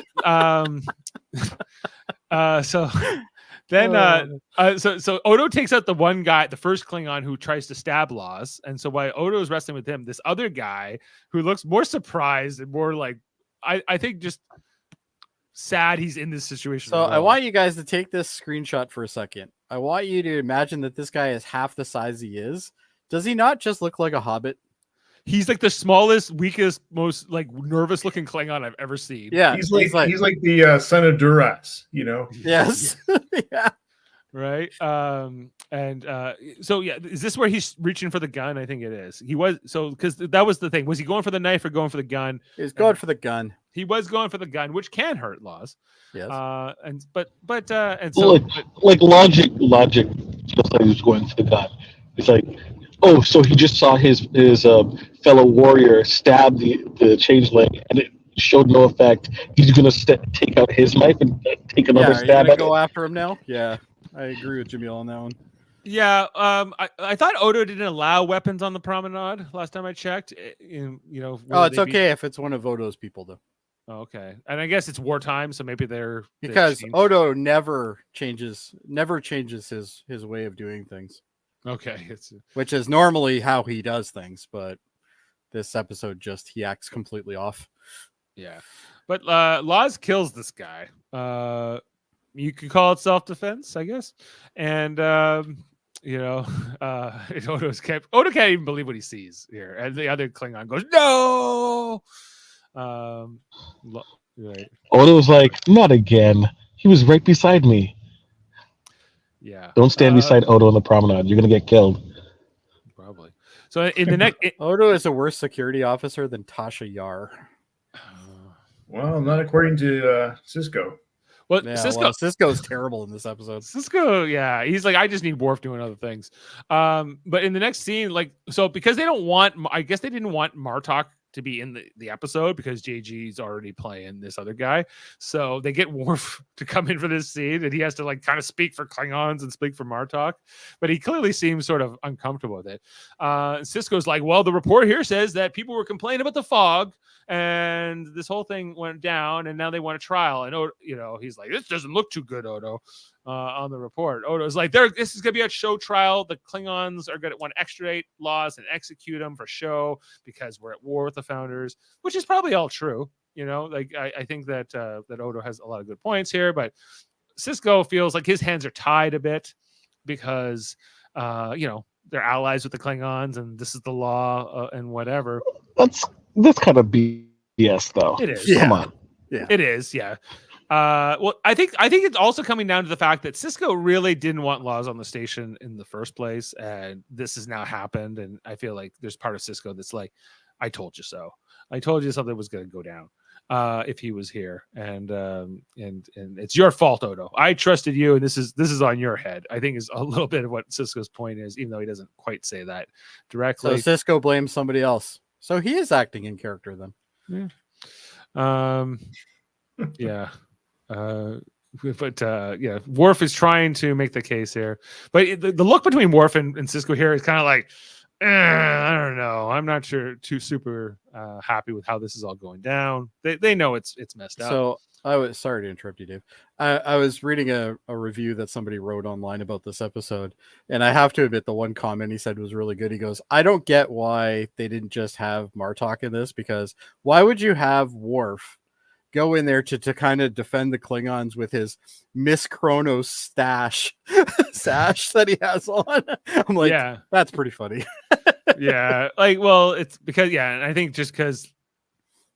so Odo takes out the one guy, the first Klingon who tries to stab Laz, and so while Odo is wrestling with him, this other guy who looks more surprised and more like I think just sad he's in this situation. So I want you guys to take this screenshot for a second. I want you to imagine that this guy is half the size he is. Does he not just look like a hobbit? He's like the smallest, weakest, most like nervous looking Klingon I've ever seen. Yeah, he's like the son of Duras, Yes. Yeah. Right. So yeah, is this where he's reaching for the gun? I think it is. He was because that was the thing. Was he going for the knife or going for the gun? He was going for the gun. He was going for the gun, which can hurt Laz. Yes. Like logic, just like he was going for the gun. It's like, oh, so he just saw his fellow warrior stab the changeling, and it showed no effect. He's gonna take out his knife and take another stab at go after him now. Yeah, I agree with Jaemeel on that one. Yeah, I thought Odo didn't allow weapons on the promenade last time I checked. It's okay if it's one of Odo's people though. Oh, okay, and I guess it's wartime, so maybe they're because Odo never changes his way of doing things. Okay, which is normally how he does things, but this episode he acts completely off. Yeah, but Laz kills this guy. You could call it self-defense, I guess, and Odo can't even believe what he sees here, and the other Klingon goes, "No." Right. Odo's like, "Not again. He was right beside me." Yeah. Don't stand beside Odo on the promenade. You're gonna get killed. Probably. So in the next, Odo is a worse security officer than Tasha Yar. Well, not according to Cisco. Well, Cisco's terrible in this episode. Cisco, yeah, he's like, I just need Worf doing other things. But in the next scene, because they don't want, I guess they didn't want Martok to be in the episode because JG's already playing this other guy. So they get Worf to come in for this scene, and he has to kind of speak for Klingons and speak for Martok. But he clearly seems sort of uncomfortable with it. Cisco's like, well, the report here says that people were complaining about the fog, and this whole thing went down, and now they want a trial. And Odo, he's like, this doesn't look too good, Odo. On the report, Odo's like, this is gonna be a show trial. The Klingons are gonna want to extradite Laz and execute him for show because we're at war with the Founders, which is probably all true. I think that Odo has a lot of good points here, but Cisco feels like his hands are tied a bit because they're allies with the Klingons, and this is the law and whatever. That's kind of BS, though. It is. Yeah. Come on. It is. Yeah. Well, I think it's also coming down to the fact that Cisco really didn't want laws on the station in the first place, and this has now happened. And I feel like there's part of Cisco that's like, "I told you so. I told you something was going to go down if he was here, and it's your fault, Odo. I trusted you, and this is on your head." I think is a little bit of what Cisco's point is, even though he doesn't quite say that directly. So Cisco blames somebody else. So he is acting in character then. Yeah. But yeah, Worf is trying to make the case here, but the look between Worf and Cisco here is kind of like, I don't know. I'm not sure too super happy with how this is all going down. They know it's messed up. So I was sorry to interrupt you, Dave. I was reading a review that somebody wrote online about this episode, and I have to admit the one comment he said was really good. He goes, "I don't get why they didn't just have Martok in this, because why would you have Worf go in there to kind of defend the Klingons with his Miss Kronos sash that he has on?" I'm like, yeah, that's pretty funny. yeah. Like, well, it's because, yeah, and I think just because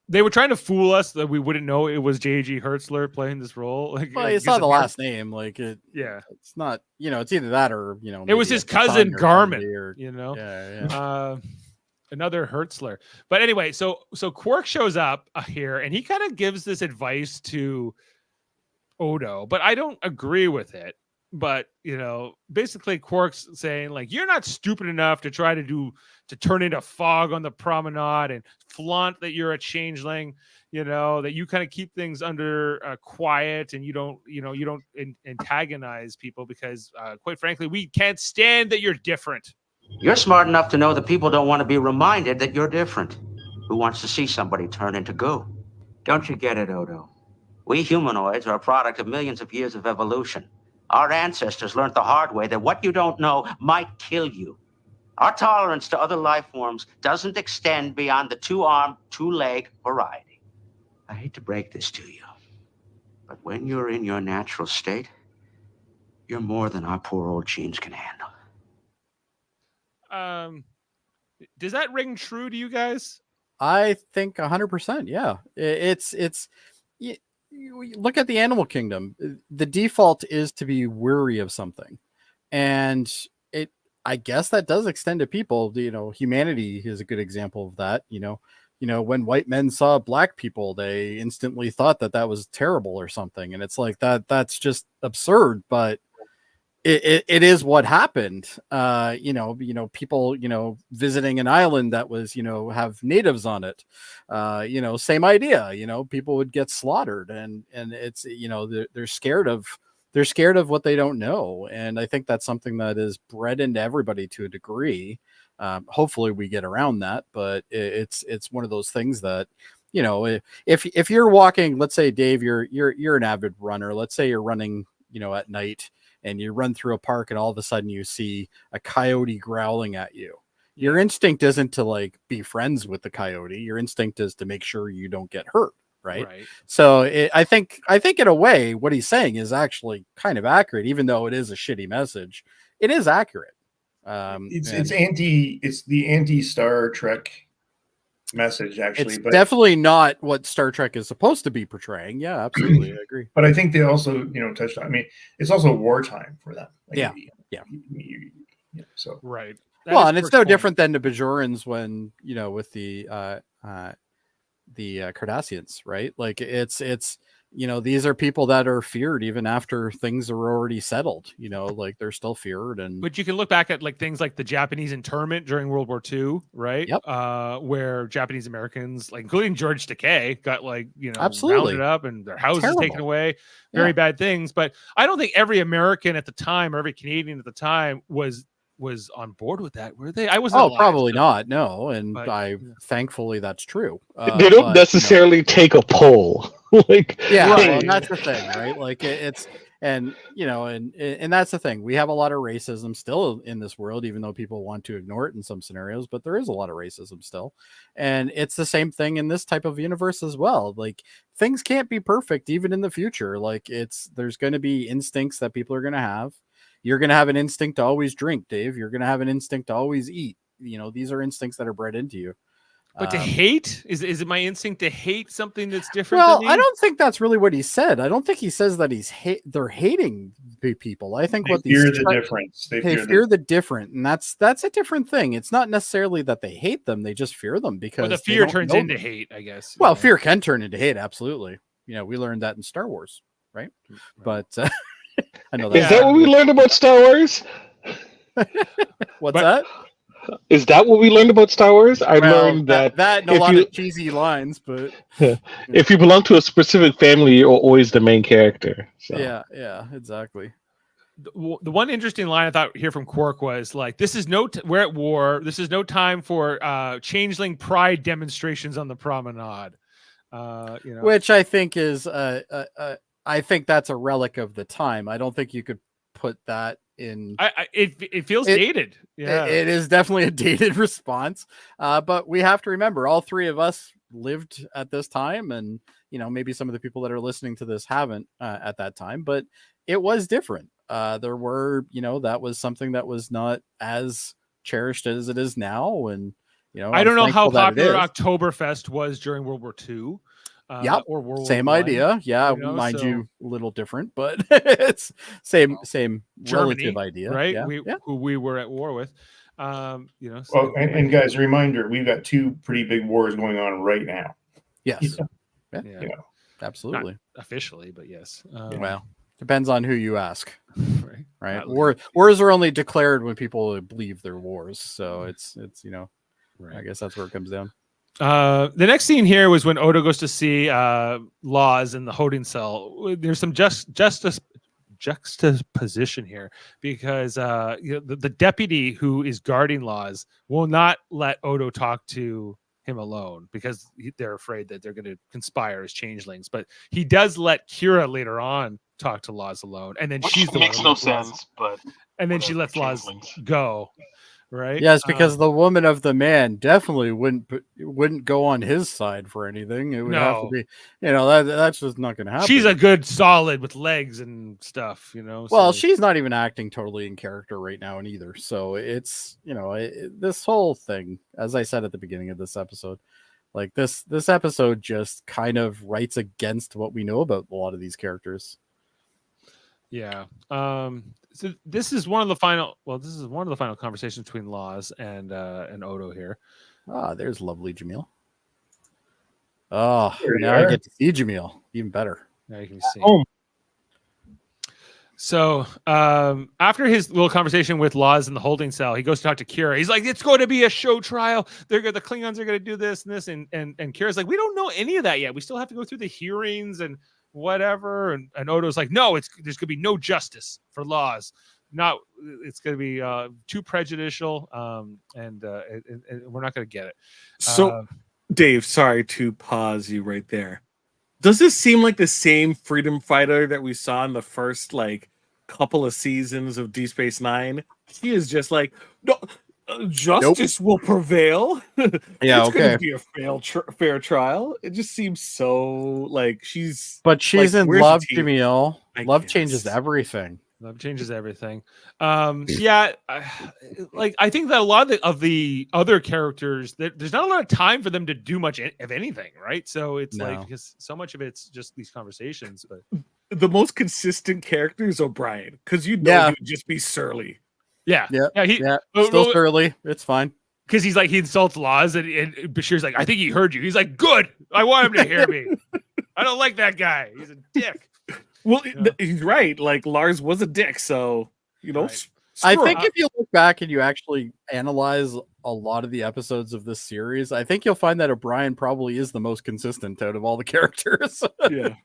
they were trying to fool us that we wouldn't know it was J.G. Hertzler playing this role. Like, Well, it's not the last name. Like it. Yeah, it's not. It's either that or it was his cousin Garmin. Or, yeah. Another Hertzler. But anyway, so Quark shows up here, and he kind of gives this advice to Odo, but I don't agree with it. But basically Quark's saying, like, you're not stupid enough to try to turn into fog on the promenade and flaunt that you're a changeling, that you kind of keep things under quiet, and you don't antagonize people because quite frankly, we can't stand that you're different. You're smart enough to know that people don't want to be reminded that you're different. Who wants to see somebody turn into goo? Don't you get it, Odo? We humanoids are a product of millions of years of evolution. Our ancestors learned the hard way that what you don't know might kill you. Our tolerance to other life forms doesn't extend beyond the two-arm, two-leg variety. I hate to break this to you, but when you're in your natural state, you're more than our poor old genes can handle. Does that ring true to you guys? I think 100%. Yeah, it's you look at the animal kingdom. The default is to be weary of something, and I guess that does extend to people. Humanity is a good example of that. When white men saw black people, they instantly thought that was terrible or something, and it's like that's just absurd, but it is what happened. People, visiting an island that was, have natives on it, same idea, people would get slaughtered, and it's, they're scared of what they don't know. And I think that's something that is bred into everybody to a degree. Hopefully we get around that, but it's one of those things that, if you're walking, let's say, Dave, you're an avid runner. Let's say you're running, at night, and you run through a park, and all of a sudden you see a coyote growling at you. Your instinct isn't to be friends with the coyote. Your instinct is to make sure you don't get hurt. Right. So I think in a way, what he's saying is actually kind of accurate, even though it is a shitty message. It is accurate. It's the anti-Star Trek message, actually. It's definitely not what Star Trek is supposed to be portraying. Yeah, absolutely. I agree. But I think they also, touched on, it's also wartime for them. Yeah. So right. Well, and it's no different than the Bajorans when, with the Cardassians, right? Like it's these are people that are feared even after things are already settled, they're still feared. But you can look back at things like the Japanese internment during World War II, right? Yep. Where Japanese Americans, including George Takei, got absolutely rounded up and their houses taken away. Very bad things. But I don't think every American at the time or every Canadian at the time was on board with that, were they? I wasn't. Oh, probably not. No, and thankfully that's true. They don't necessarily take a poll. And that's the thing, right? It's and that's the thing. We have a lot of racism still in this world, even though people want to ignore it in some scenarios. But there is a lot of racism still, and it's the same thing in this type of universe as well. Things can't be perfect even in the future. There's going to be instincts that people are going to have. You're going to have an instinct to always drink, Dave. You're going to have an instinct to always eat. These are instincts that are bred into you. But to hate is it my instinct to hate something that's different? Well, than me? I don't think that's really what he said. I don't think he says that they're hating people. I think what They fear the difference. They fear the different, and that's a different thing. It's not necessarily that they hate them; they just fear them because the fear turns into hate, I guess. Well, fear can turn into hate, absolutely. We learned that in Star Wars, right? But I know that. Is that what we learned about Star Wars? What's that? Is that what we learned about Star Wars? I learned that and a lot of cheesy lines, but if you belong to a specific family, you're always the main character. So. Yeah, exactly. The one interesting line I thought here from Quark was like, "This is we're at war. This is no time for changeling pride demonstrations on the promenade." Which I think is, I think that's a relic of the time. I don't think you could put that in. It feels dated. Yeah, it is definitely a dated response. But we have to remember, all three of us lived at this time, and maybe some of the people that are listening to this haven't at that time, but it was different. There were, that was something that was not as cherished as it is now, and I don't know how popular Oktoberfest was during World War II. Yep. Or World same War idea. Yeah, mind you, a little different, but it's same Germany, relative idea, right? Yeah. Who we were at war with. Well, and guys, reminder: we've got two pretty big wars going on right now. Yes. Yeah. Absolutely. Not officially, but yes. Well, depends on who you ask. Right. Wars are only declared when people believe they're wars, so it's right. I guess that's where it comes down. The next scene here was when Odo goes to see Laws in the holding cell. There's some juxtaposition here because the deputy who is guarding Laws will not let Odo talk to him alone because they're afraid that they're going to conspire as changelings. But he does let Kira later on talk to Laws alone, and then she's the makes one no sense. But and then she lets Laws go. Right. Yes, because the woman of the man definitely wouldn't go on his side for anything. It would have to be, that's just not going to happen. She's a good solid with legs and stuff, Well, she's not even acting totally in character right now, either. So it's this whole thing, as I said at the beginning of this episode, like this episode just kind of writes against what we know about a lot of these characters. Yeah. So this is one of the final conversations between Laws and Odo here. There's lovely Jaemeel. Oh, now I get to see Jaemeel. Even better. Now you can see. So after his little conversation with Laws in the holding cell, he goes to talk to Kira. He's like, "It's going to be a show trial. The Klingons are going to do this and this." And Kira's like, "We don't know any of that yet. We still have to go through the hearings and whatever." And Odo's like, "No, there's going to be no justice for Laws. It's going to be too prejudicial, and we're not going to get it." So, Dave, sorry to pause you right there. Does this seem like the same freedom fighter that we saw in the first couple of seasons of Deep Space Nine? She is just like, no, justice will prevail. Yeah, it's going to be a fair trial. It just seems so she's. But she's in love, Jaemeel. Love guess. changes everything. Love changes everything. I think that a lot of the other characters, there's not a lot of time for them to do much of anything, right? So it's because so much of it's just these conversations. But the most consistent character is O'Brien, because he would just be surly. Yeah. Still surly. It's fine. Because he insults Laws, and Bashir's like, "I think he heard you." He's like, "Good. I want him to hear me. I don't like that guy. He's a dick." Well, he's right. Lars was a dick, so right. I think if you look back and you actually analyze a lot of the episodes of this series, I think you'll find that O'Brien probably is the most consistent out of all the characters. Yeah.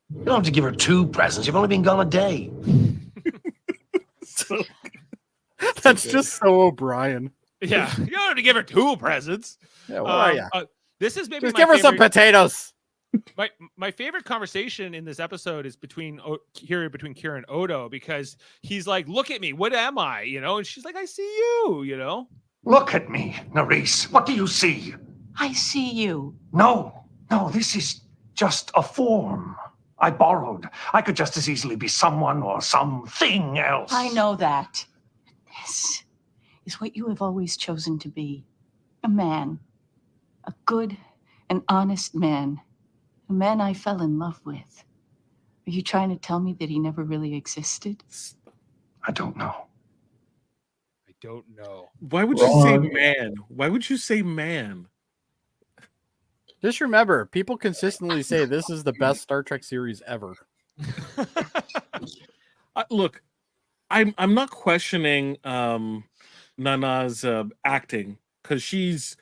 You don't have to give her 2 presents. You've only been gone a day. That's just so O'Brien. Yeah, you don't have to give her 2 presents. Yeah, this is maybe just give her some potatoes. My favorite conversation in this episode is between Kira and Odo, because he's like, "Look at me, what am I?" And she's like, "I see you." Look at me, Nerys. What do you see? I see you. No, this is just a form I borrowed. I could just as easily be someone or something else. I know that. This is what you have always chosen to be. A man. A good and honest man. A man I fell in love with. Are you trying to tell me that he never really existed? I don't know. I don't know. Why would you say Wrong. man? Why would you say man? Just remember, people consistently say this is the best Star Trek series ever. Look, I'm not questioning Nana's acting because she's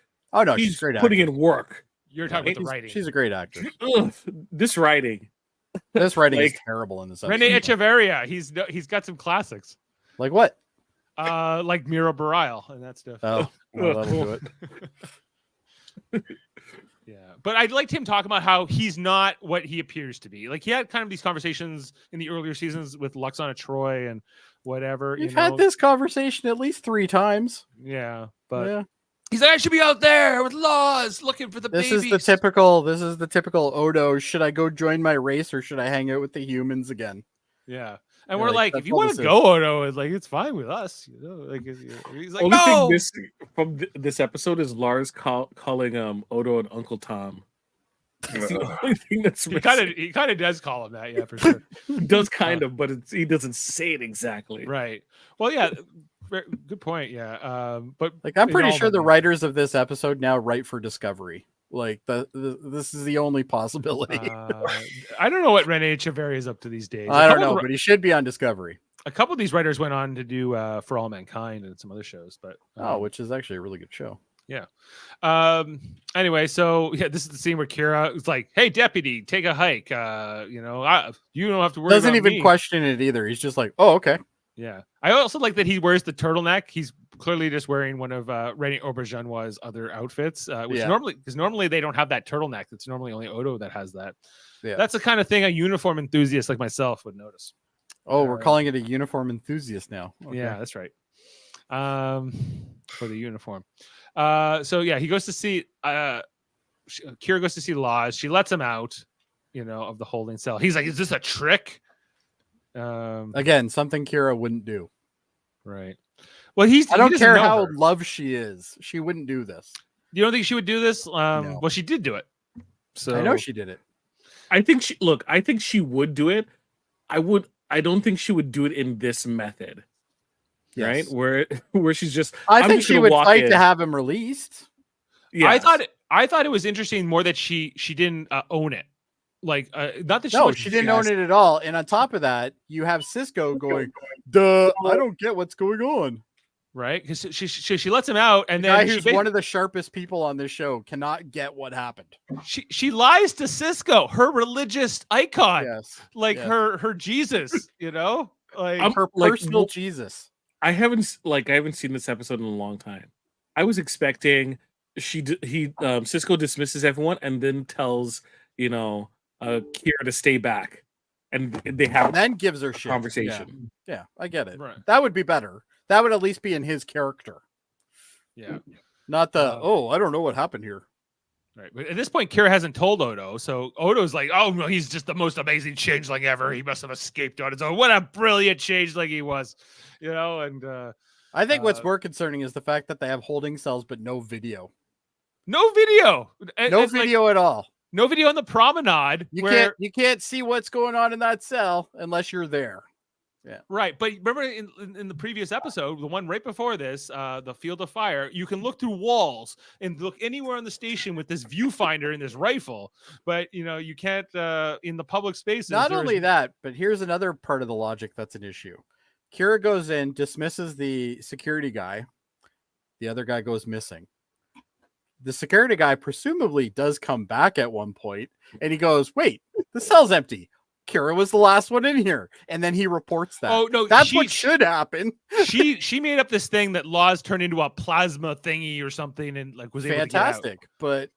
she's great. putting in work. You're talking about the writing. She's a great actress. Ugh, this writing. This writing is Like- terrible in this episode. Rene Echeverria. He's got some classics. Like what? Like Mira Bareil and that stuff. Oh, well, that'll do it. Yeah, but I liked him talking about how he's not what he appears to be. Like he had kind of these conversations in the earlier seasons with Luxana Troy and whatever. You've had this conversation at least 3 times. Yeah, but Yeah. he's like, I should be out there with laws looking for the This babies. is the typical Odo. Should I go join my race or should I hang out with the humans again? Yeah, and Yeah, we're like, like, that's if you all want this to is. go, Odo, it's like it's fine with us. You know, like he's like, Only no. thing from this episode is Lars calling Odo and Uncle Tom. That's the only thing that's He kind of does call him that, yeah, for sure. does kind of, but he doesn't say it exactly. Right. Well, yeah. Good point. Yeah. But Like I'm in pretty all sure of the them, writers of this episode now write for Discovery. Like this is the only possibility. I don't know what Rene Echeverria is up to these days. I don't know, but he should be on Discovery. A couple of these writers went on to do For All Mankind and some other shows, but Which is actually a really good show. yeah. Anyway, so yeah, this is the scene where Kira is like, "Hey, deputy, take a hike. You know, you don't have to worry." Doesn't about even me." question it either. He's just like, "Oh, okay." Yeah, I also like that he wears the turtleneck. He's clearly just wearing one of Rene Auberjonois' other outfits, which Yeah. normally they don't have that turtleneck. It's normally only Odo that has that. Yeah. That's the kind of thing a uniform enthusiast like myself would notice. Oh, we're calling it a uniform enthusiast now. Okay. Yeah, that's right. For the uniform. So yeah, he goes to see Kira goes to see Laws. She lets him out, of the holding cell. He's like, "Is this a trick?" Again, something Kira wouldn't do. Right. Well, I don't he doesn't care know how her. loved she is. She wouldn't do this. You don't think she would do this? No. Well, she did do it. So I know she did it. I think she would do it. I don't think she would do it in this method. Yes. Right? Where she's just I I'm think just she gonna would walk fight in. to have him released. Yeah. I thought it was interesting more that she didn't own it. Like not that she No, was she didn't own it at all. And on top of that, you have Cisco going, "Duh, I don't get what's going on." Right? Because she lets him out, and The guy then who's one of the sharpest people on this show cannot get what happened. she lies to Cisco, her religious icon, Yes, like yes. her Jesus, like her like, personal Jesus. I haven't seen this episode in a long time. I was expecting Cisco dismisses everyone and then tells Kira to stay back, and they have And then gives her shit. conversation. Yeah, I get it. Right. That would be better. That would at least be in his character, yeah. not the I don't know what happened here. Right. But at this point, Kira hasn't told Odo. So Odo's like, "Oh, no, he's just the most amazing changeling ever. He must have escaped on his own. What a brilliant changeling he was." And I think what's more concerning is the fact that they have holding cells but no video. no video. No It's like, video at all. no video on the promenade. You can't see what's going on in that cell unless you're there. Right, but remember in the previous episode, the one right before this, the Field of Fire, you can look through walls and look anywhere on the station with this viewfinder and this rifle, but you can't in the public spaces. Not only that, but here's another part of the logic that's an issue. Kira goes in, dismisses the security guy. The other guy goes missing. The security guy presumably does come back at one point, and he goes, "Wait, the cell's empty. Kira was the last one in here," and then he reports that. Oh no, That's what should happen. she made up this thing that Laws turned into a plasma thingy or something, and was able to get out. Fantastic, but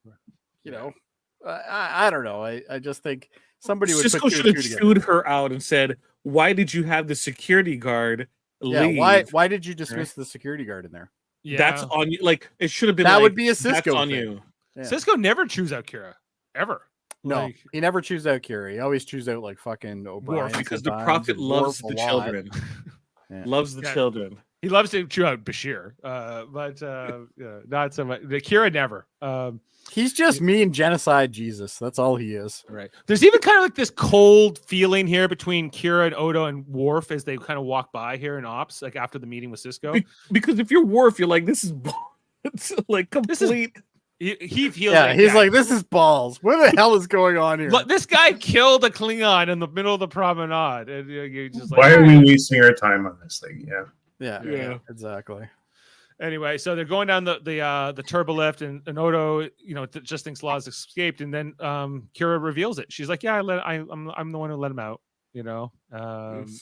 I don't know. I just think somebody would Cisco put two should and have two together. chewed her out and said, "Why did you have the security guard leave? Yeah, why did you dismiss the security guard in there? Yeah, That's on you." Like it should have been. That like, would be a "That's Cisco on thing." you. Yeah. Cisco never chews out Kira ever. No, he never chews out Kira. He always chews out like fucking O'Brien. Worf, because the sometimes, prophet and loves Worf the a lot. children. Yeah. Loves the Yeah. children. He loves to chew out Bashir, but not so much. Kira never. He's just mean genocide Jesus. That's all he is. Right. There's even kind of like this cold feeling here between Kira and Odo and Worf as they kind of walk by here in Ops, like after the meeting with Cisco. Because if you're Worf, you're like, this is it's like complete. He feels he's like, this is balls. What the hell is going on here? Look, this guy killed a Klingon in the middle of the promenade. And you're just like, why are we wasting our time on this thing? Yeah, exactly. Anyway, so they're going down the turbo lift, and Odo, just thinks Law's escaped, and then Kira reveals it. She's like, "Yeah, I'm the one who let him out," Yes.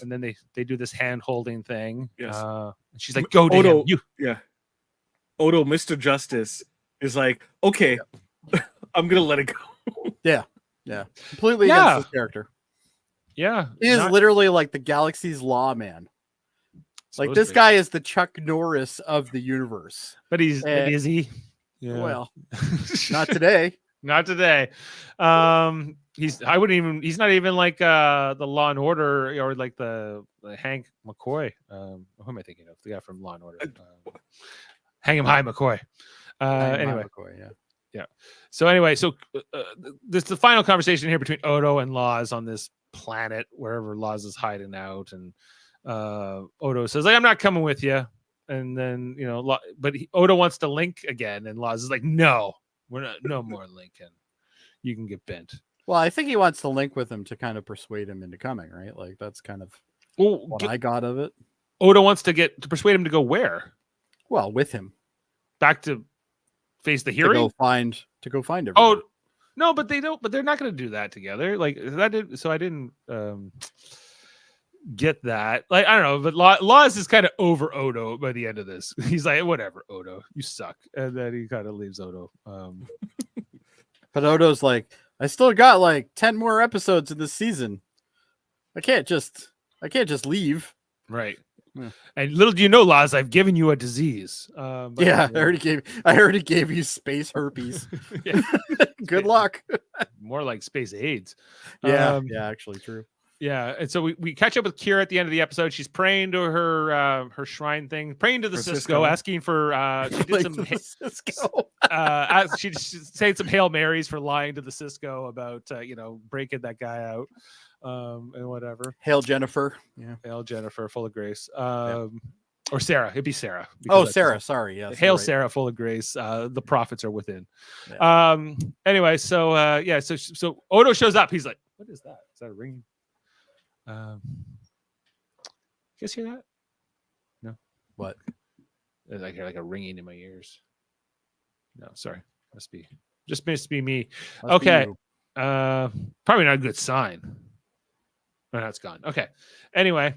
And then they do this hand holding thing. Yes. And she's like, "Go to Odo, him." Yeah. Odo, Mr. Justice, is like, okay, I'm gonna let it go. Yeah. Completely against his character. Yeah, he is literally like the galaxy's lawman. Like this guy is the Chuck Norris of the universe. But is he? Yeah. Well, not today. Not today. He's not even like the Law and Order or like the Hank McCoy. Who am I thinking of? The guy from Law and Order. Hang him high, McCoy. Anyway. McCoy, yeah. So anyway, this the final conversation here between Odo and Laws on this planet wherever Laws is hiding out, and Odo says, like, I'm not coming with you. And then, but Odo wants to link again. And Laws is like, no more linking. You can get bent. Well, I think he wants to link with him to kind of persuade him into coming, right? Like that's kind of what I got of it. Odo wants to persuade him to go where? Well, with him. Back to face the hearing? To go find everyone. Oh, no, but they're not going to do that together. Like that so I didn't get that. Like, I don't know, but Laws is kind of over Odo by the end of this. He's like, whatever, Odo, you suck. And then he kind of leaves Odo. But Odo's like, I still got like 10 more episodes in this season. I can't just leave. Right. Yeah. And little do you know, Laws, I've given you a disease. I already gave you space herpes. Good luck. More like space AIDS. Yeah, actually true. Yeah, and so we catch up with Kira at the end of the episode. She's praying to her shrine thing, praying to the Cisco, asking for she did some Cisco. she said some Hail Marys for lying to the Cisco about breaking that guy out and whatever. Hail Jennifer. Yeah. Hail Jennifer, full of grace. Or Sarah. It'd be Sarah. Oh, Sarah. Sorry. Yes. Hail Sarah, full of grace. The prophets are within. Yeah. Anyway, so so Odo shows up. He's like, "What is that? Is that a ringing?" You guys hear that? No. What? I hear like a ringing in my ears. No, sorry. Must be me. Okay. Probably not a good sign. Oh, no, it's gone. Okay. Anyway,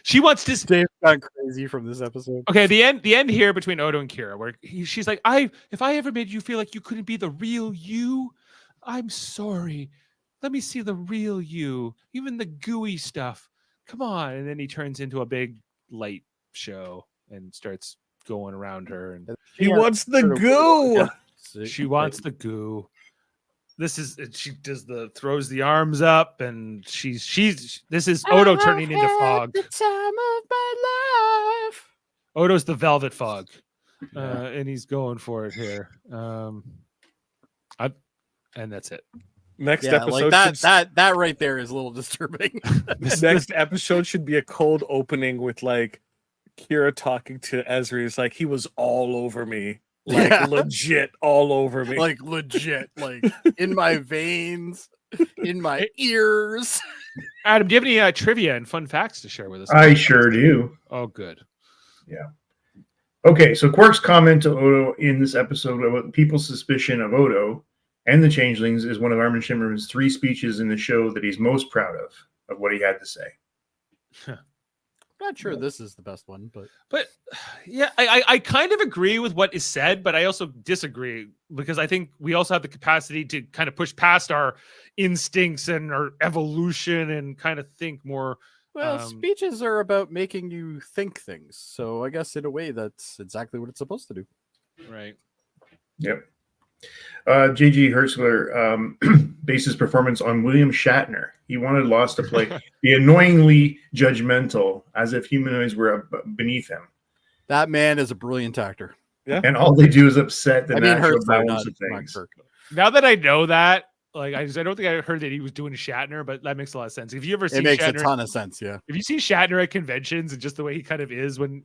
she wants to. Dave's gone crazy from this episode. Okay, the end here between Odo and Kira, where she's like, if I ever made you feel like you couldn't be the real you, I'm sorry. Let me see the real you, even the gooey stuff. Come on. And then he turns into a big light show and starts going around her. And he wants the goo. She wants the goo. She throws the arms up, and this is Odo turning into fog. The time of my life. Odo's the velvet fog. And he's going for it here. And that's it. Next episode, like that right there is a little disturbing. Next episode should be a cold opening with like Kira talking to Ezri. It's like, he was all over me, like legit all over me, like legit, like in my veins, in my ears. Adam, do you have any trivia and fun facts to share with us? I sure do. Oh, good. Yeah. Okay, so Quark's comment to Odo in this episode about people's suspicion of Odo and the Changelings is one of Armin Shimmerman's 3 speeches in the show that he's most proud of what he had to say. I'm not sure this is the best one, but yeah, I kind of agree with what is said, but I also disagree because I think we also have the capacity to kind of push past our instincts and our evolution and kind of think more. Well, speeches are about making you think things, so I guess in a way that's exactly what it's supposed to do. Right. Yep. J.G. Hertzler based his performance on William Shatner. He wanted Lost to be annoyingly judgmental, as if humanoids were beneath him. That man is a brilliant actor. Yeah. And all they do is upset the natural Hertzler, balance not of things. Kirk. Now that I know that, like I don't think I heard that he was doing Shatner, but that makes a lot of sense. If you ever see It makes Shatner, a ton of sense. Yeah. if you see Shatner at conventions and just the way he kind of is when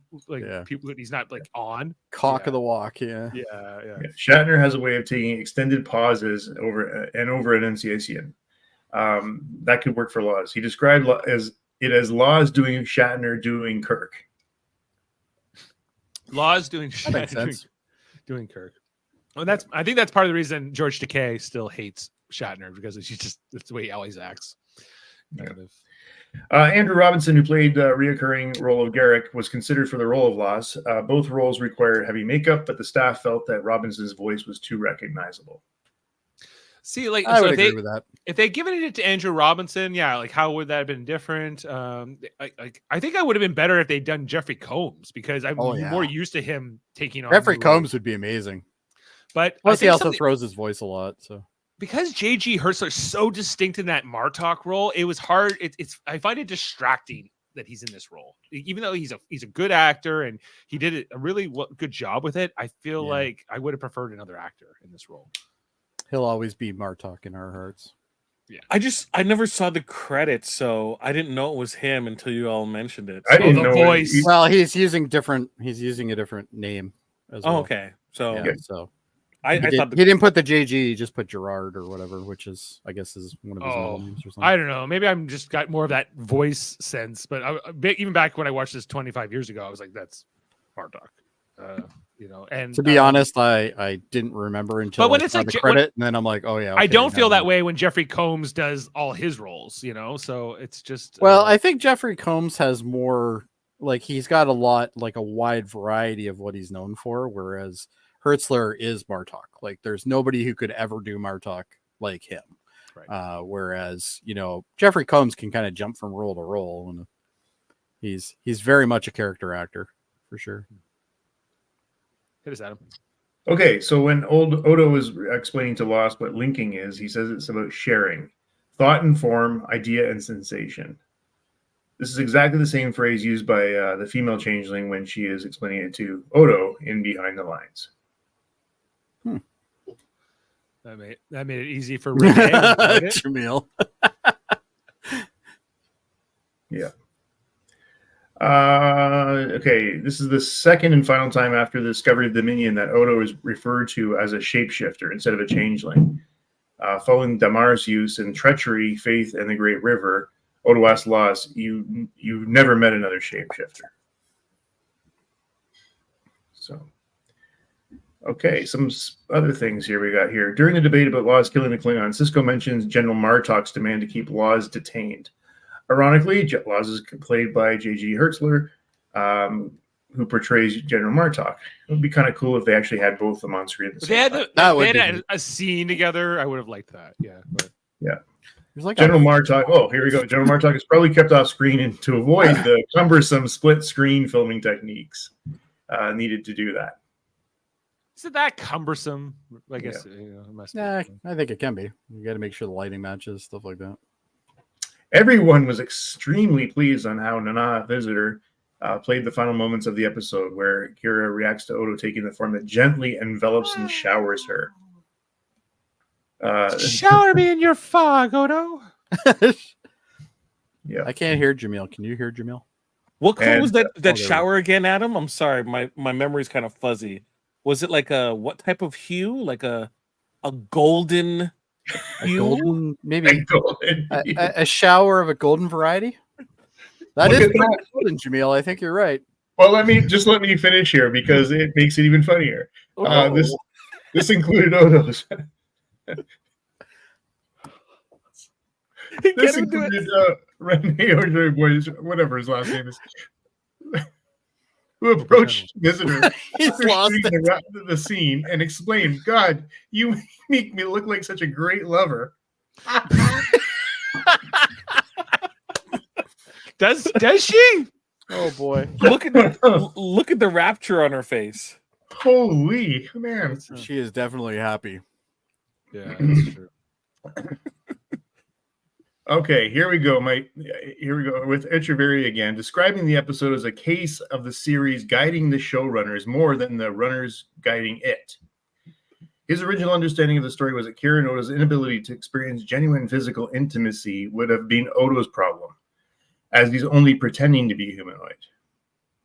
people he's not like on Cock of the walk. Yeah. Yeah. Shatner has a way of taking extended pauses over enunciation. That could work for Laws. He described it as Laws doing Shatner doing Kirk. Laws doing Shatner doing Kirk. Well, I think that's part of the reason George Takei still hates Shatner, because it's the way he always acts. Andrew Robinson, who played the reoccurring role of Garrick, was considered for the role of Loss. Both roles required heavy makeup, but the staff felt that Robinson's voice was too recognizable. See, like, I would agree with that. If they'd given it to Andrew Robinson, yeah, like how would that have been different? I think I would have been better if they'd done Jeffrey Combs, because I'm more used to him taking on Jeffrey Combs would be amazing. But plus, he also throws his voice a lot. So because J.G. Hertzler is so distinct in that Martok role, it was hard. I find it distracting that he's in this role, even though he's a good actor and he did a really good job with it. I feel like I would have preferred another actor in this role. He'll always be Martok in our hearts. Yeah, I never saw the credits, so I didn't know it was him until you all mentioned it. I didn't know voice. Well, he's using a different name as well. Oh, okay. So so I thought he didn't put the JG, he just put Gerard or whatever, which is I guess is one of his middle names or something. I don't know. Maybe I'm just got more of that voice sense, but even back when I watched this 25 years ago, I was like, that's Martok. And to be honest, I didn't remember until I saw the credit, and then I'm like, oh yeah. Okay, I don't feel that way when Jeffrey Combs does all his roles, so it's just. Well, I think Jeffrey Combs has more, like he's got a wide variety of what he's known for, whereas Hertzler is Martok. Like there's nobody who could ever do Martok like him. Right. Whereas, Jeffrey Combs can kind of jump from role to role, and he's very much a character actor for sure. Hit us, Adam. Okay, so when old Odo was explaining to Lost what linking is, he says it's about sharing thought and form, idea and sensation. This is exactly the same phrase used by the female changeling when she is explaining it to Odo in Behind the Lines. That made it easy for Renee. Jaemeel. Yeah. Okay, this is the second and final time after the discovery of Dominion that Odo is referred to as a shapeshifter instead of a changeling. Following Damar's use in Treachery, Faith, and the Great River, Odo asks Lost, you've never met another shapeshifter. So, okay, some other things here we got here. During the debate about Laws killing the Klingon, Sisko mentions General Martok's demand to keep Laws detained. Ironically, Laws is played by J.G. Hertzler, who portrays General Martok. It would be kind of cool if they actually had both of them on screen. If they had a scene together, I would have liked that. Yeah. Yeah. General Martok. Oh, here we go. General Martok is probably kept off screen to avoid the cumbersome split screen filming techniques needed to do that. Is it that cumbersome? I guess it must be. I think it can be. You got to make sure the lighting matches, stuff like that. Everyone was extremely pleased on how Nana Visitor played the final moments of the episode, where Kira reacts to Odo taking the form that gently envelops and showers her. Shower me in your fog, Odo. Yeah, I can't hear Jaemeel. Can you hear Jaemeel? What color was that shower again, Adam? I'm sorry, my memory's kind of fuzzy. Was it like what type of hue? Like a golden hue? Golden, maybe a shower of a golden variety. That is golden, Jaemeel. I think you're right. Well, let me finish here because it makes it even funnier. This included Odo's. This included Rene or whatever his last name is, who approached Visitor the scene and explained, "God, you make me look like such a great lover." Does she? Oh boy! Look at the rapture on her face. Holy man! She is definitely happy. Yeah, that's true. Okay, here we go. Here we go with Echeverry again, describing the episode as a case of the series guiding the showrunners more than the runners guiding it. His original understanding of the story was that Kira and Odo's inability to experience genuine physical intimacy would have been Odo's problem, as he's only pretending to be humanoid.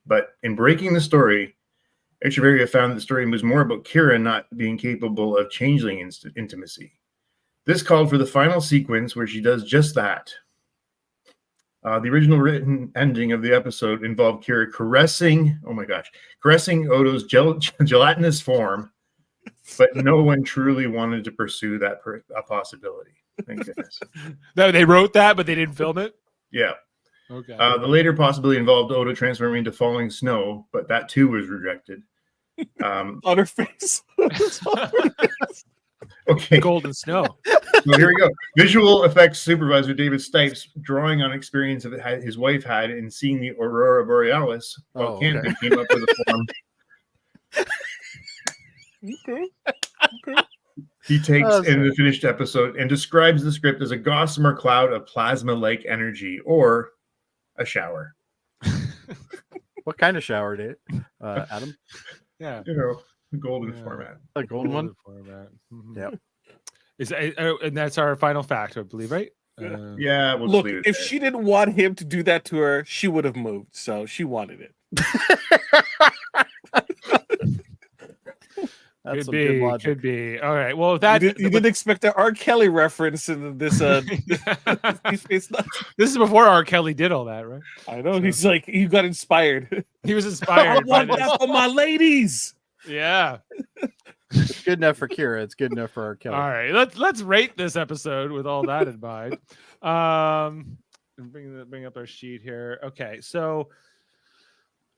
But in breaking the story, Echeverria found that the story was more about Kira not being capable of changeling intimacy. This called for the final sequence where she does just that. The original written ending of the episode involved Kira caressing Odo's gelatinous form, but no one truly wanted to pursue that possibility. Thank goodness. They wrote that, but they didn't film it? Yeah. Okay. The later possibility involved Odo transforming into falling snow, but that too was rejected. On her face. Okay. Golden snow. So here we go. Visual effects supervisor David Stipes, drawing on experience of his wife had in seeing the Aurora Borealis while camping, came up with a form. Okay. He takes in the finished episode and describes the script as a gossamer cloud of plasma-like energy or a shower. What kind of shower, Dave? Adam? Yeah. The golden format. A golden one? Format. Mm-hmm. Yep. And that's our final fact, I believe, right? Yeah. We'll Look, leave it if there. she didn't want him to do that to her, she would have moved. So she wanted it. That's Could be. Could be. All right. Well, that you didn't expect an R. Kelly reference in this. This is before R. Kelly did all that, right? I know. He's like, he got inspired. He was inspired. I want that for my ladies. Yeah. It's good enough for Kira. It's good enough for R. Kelly. All right. Let's rate this episode with all that in mind. Bring up our sheet here. Okay. So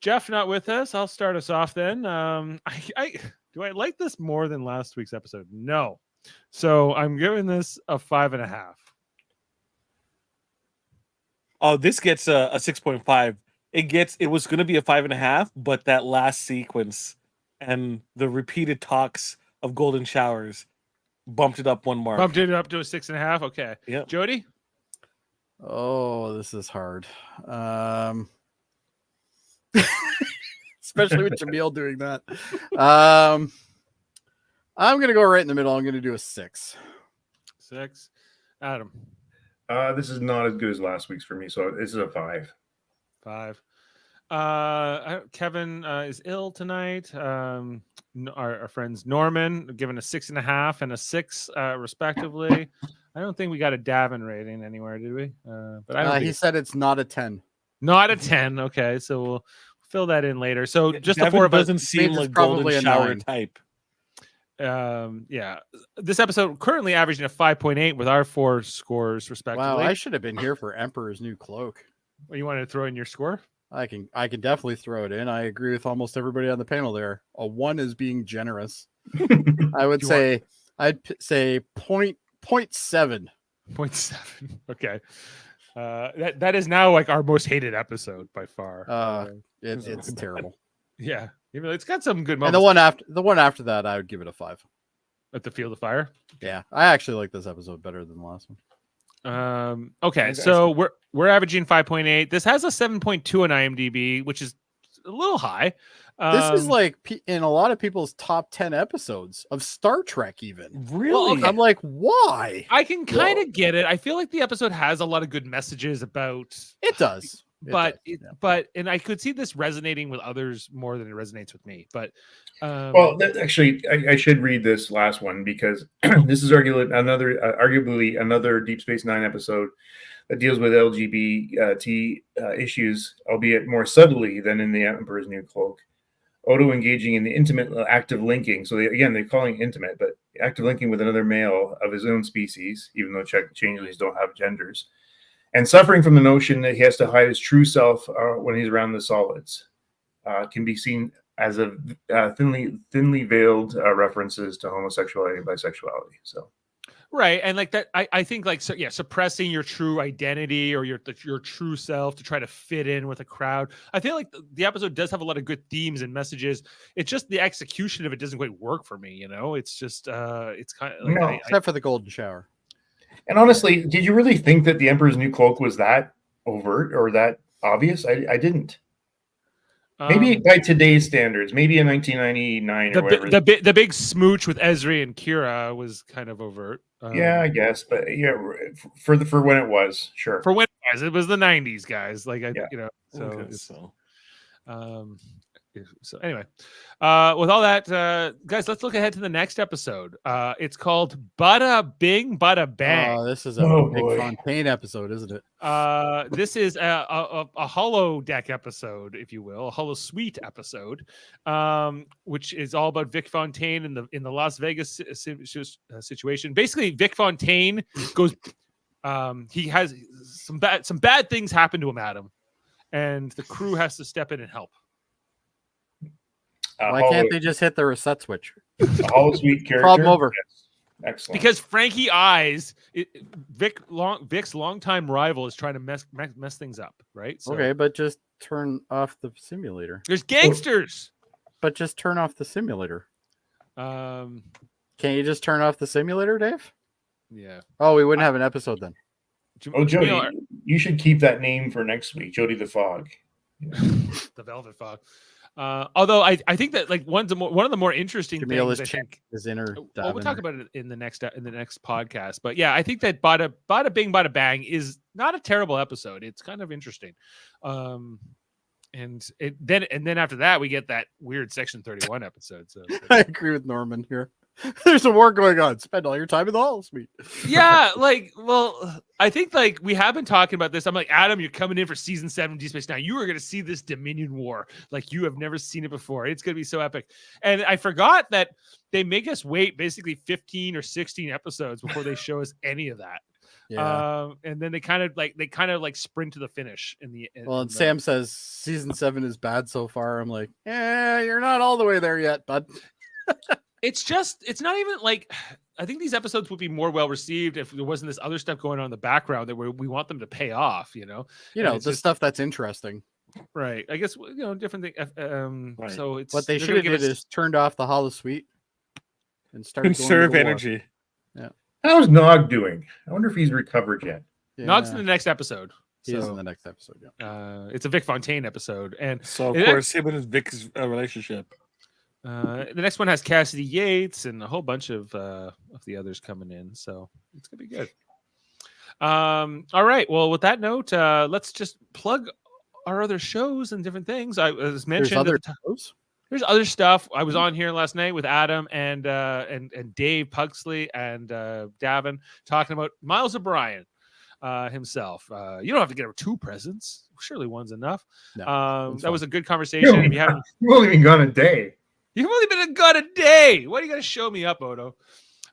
Jeff not with us. I'll start us off then. Do I like this more than last week's episode? No. So I'm giving this a 5.5. Oh, this gets a 6.5. It was going to be a 5.5, but that last sequence and the repeated talks of golden showers bumped it up one mark. Bumped it up to a 6.5. Okay. Yeah. Jody? Oh, this is hard. Especially with Jaemeel doing that. I'm gonna go right in the middle. I'm gonna do a 6. 6. Adam? This is not as good as last week's for me, so this is a 5. 5. Kevin is ill tonight. Our friends Norman given a 6.5 and a 6 respectively. I don't think we got a Davan rating anywhere, did we? But I don't think he said it's not a 10. Not a 10. Okay, so we'll fill that in later. So just the Davan four of us doesn't seem like golden shower 9. type. Yeah, this episode currently averaging a 5.8 with our 4 scores respectively. Wow, I should have been here for Emperor's New Cloak. Well, you wanted to throw in your score? I can definitely throw it in. I agree with almost everybody on the panel there. A 1 is being generous. I'd say 0.7. 0.7. Okay. That is now like our most hated episode by far. It's terrible. Yeah, it's got some good And moments. the one after that, I would give it a 5. At the Field of Fire. Yeah, I actually like this episode better than the last one. Okay, so we're averaging 5.8. This has a 7.2 on IMDb, which is a little high. This is like in a lot of people's top 10 episodes of Star Trek, even. Really? Well, okay. I'm like, why? I can kind of get it. I feel like the episode has a lot of good messages about. It does. But and I could see this resonating with others more than it resonates with me. But actually, I should read this last one because this is arguably another Deep Space Nine episode that deals with LGBT issues, albeit more subtly than in the Emperor's New Cloak. Odo engaging in the intimate active linking. So they're calling it intimate, but active linking with another male of his own species, even though changelings don't have genders. And suffering from the notion that he has to hide his true self when he's around the solids can be seen as a thinly veiled references to homosexuality and bisexuality. So, Right, and like that, I think like suppressing your true identity or your true self to try to fit in with a crowd. I feel like the episode does have a lot of good themes and messages. It's just the execution of it doesn't quite work for me. It's just it's kind of like No. Except for the golden shower. And honestly, did you really think that the Emperor's New Cloak was that overt or that obvious? I didn't. Maybe by today's standards, maybe in 1999 or whatever. The big smooch with Ezri and Kira was kind of overt. Yeah, I guess, but yeah, for when it was, sure. For when it was the 90s, guys. Like so anyway, with all that, guys, let's look ahead to the next episode. It's called Bada Bing Bada Bang. Oh, this is a Big Fontaine episode, isn't it? This is a Hollow Deck episode, if you will, a Hollow Suite episode, which is all about Vic Fontaine in the Las Vegas situation. Basically, Vic Fontaine goes, he has some bad things happen to him, Adam, and the crew has to step in and help. Why can't they just hit the reset switch? Hollow Suite character. Problem over. Yes. Excellent. Because Frankie Eyes, Vic's longtime rival, is trying to mess things up, right? So, okay, but just turn off the simulator. There's gangsters. But just turn off the simulator. Can't you just turn off the simulator, Dave? Yeah. Oh, we wouldn't have an episode then. Oh, Jody, you should keep that name for next week, Jody the Fog. The Velvet Fog. Although I think that like one of the more interesting Jaemeel things, is inner. We'll talk about it in the next podcast. But yeah, I think that Bada Bing Bada Bang is not a terrible episode. It's kind of interesting. And then after that we get that weird Section 31 episode. So I agree with Norman here. There's a war going on. Spend all your time in the Hall Suite. Yeah, I think like we have been talking about this. I'm like, Adam, you're coming in for season 7 Deep Space Nine. You are going to see this Dominion War like you have never seen it before. It's going to be so epic. And I forgot that they make us wait basically 15 or 16 episodes before they show us any of that. Yeah. And then they kind of sprint to the finish in the. Sam says season 7 is bad so far. I'm like, you're not all the way there yet, bud. It's not even like, I think these episodes would be more well received if there wasn't this other stuff going on in the background that we want them to pay off, the stuff that's interesting. Right. I guess, different thing. Right. So it's what they should have did is turned off the Hollow Suite and started conserve energy. Yeah. How's Nog doing? I wonder if he's recovered yet. Nog's in the next episode. He is in the next episode. Yeah. It's a Vic Fontaine episode. And so of course him and Vic's relationship. The next one has Cassidy Yates and a whole bunch of the others coming in, so it's gonna be good. All right. Well, with that note, let's just plug our other shows and different things. I was mentioned there's other stuff. I was on here last night with Adam and Dave Pugsley and Davan talking about Miles O'Brien himself. You don't have to get 2 presents. Surely one's enough. No, that was a good conversation. You've only been gone a day. You've only been gone a day. Why do you got to show me up, Odo?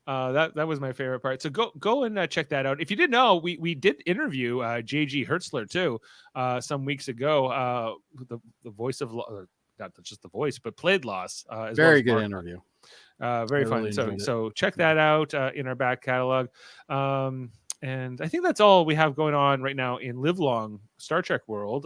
That was my favorite part. So go and check that out. If you didn't know, we did interview JG Hertzler too some weeks ago. The voice of not just the voice, but played Loss. Very good interview. Very fun. Really so check that out in our back catalog. And I think that's all we have going on right now in Livelong Star Trek world.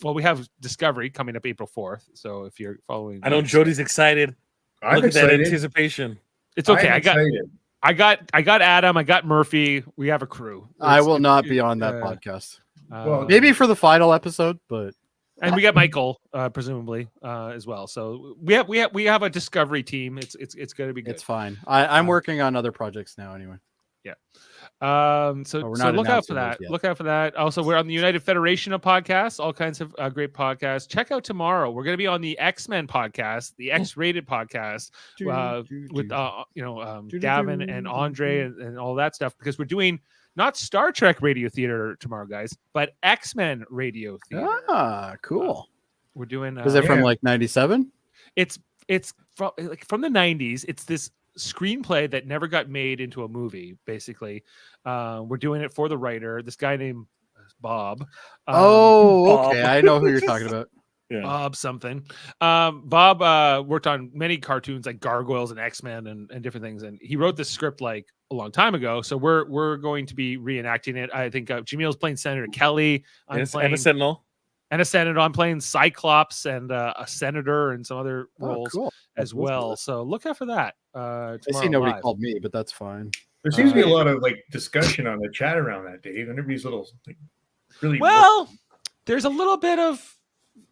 Well, we have Discovery coming up April 4th. So if you're following, I know Jody's excited. I'm Look excited. at that anticipation. It's okay. I got Adam. I got Murphy. We have a crew. I will not be on that podcast. Maybe for the final episode, but and we got Michael presumably as well. So we have a Discovery team. It's going to be good. It's fine. I'm working on other projects now anyway. Yeah. So look out for that. Look out for that. Also, we're on the United Federation of podcasts, all kinds of great podcasts. Check out tomorrow. We're going to be on the X-Men podcast, the X-rated podcast with Davan and André and all that stuff, because we're doing not Star Trek radio theater tomorrow, guys, but X-Men radio theater. Ah, cool. We're doing. Is it from like 97? It's from the 90s. It's this screenplay that never got made into a movie. Basically, we're doing it for the writer, this guy named Bob. Okay, I know who you're talking about. Yeah. Bob something. Bob worked on many cartoons like Gargoyles and X-Men and different things, and he wrote this script like a long time ago. So we're going to be reenacting it. I think Jameel's playing Senator Kelly. I'm playing And a Sentinel. and a senator. I'm playing Cyclops and a senator and some other roles cool. as well. So look out for that. I see nobody called me, but that's fine. There seems to be a lot of like discussion on the chat around that, Dave. And everybody's little like, really well. There's a little bit of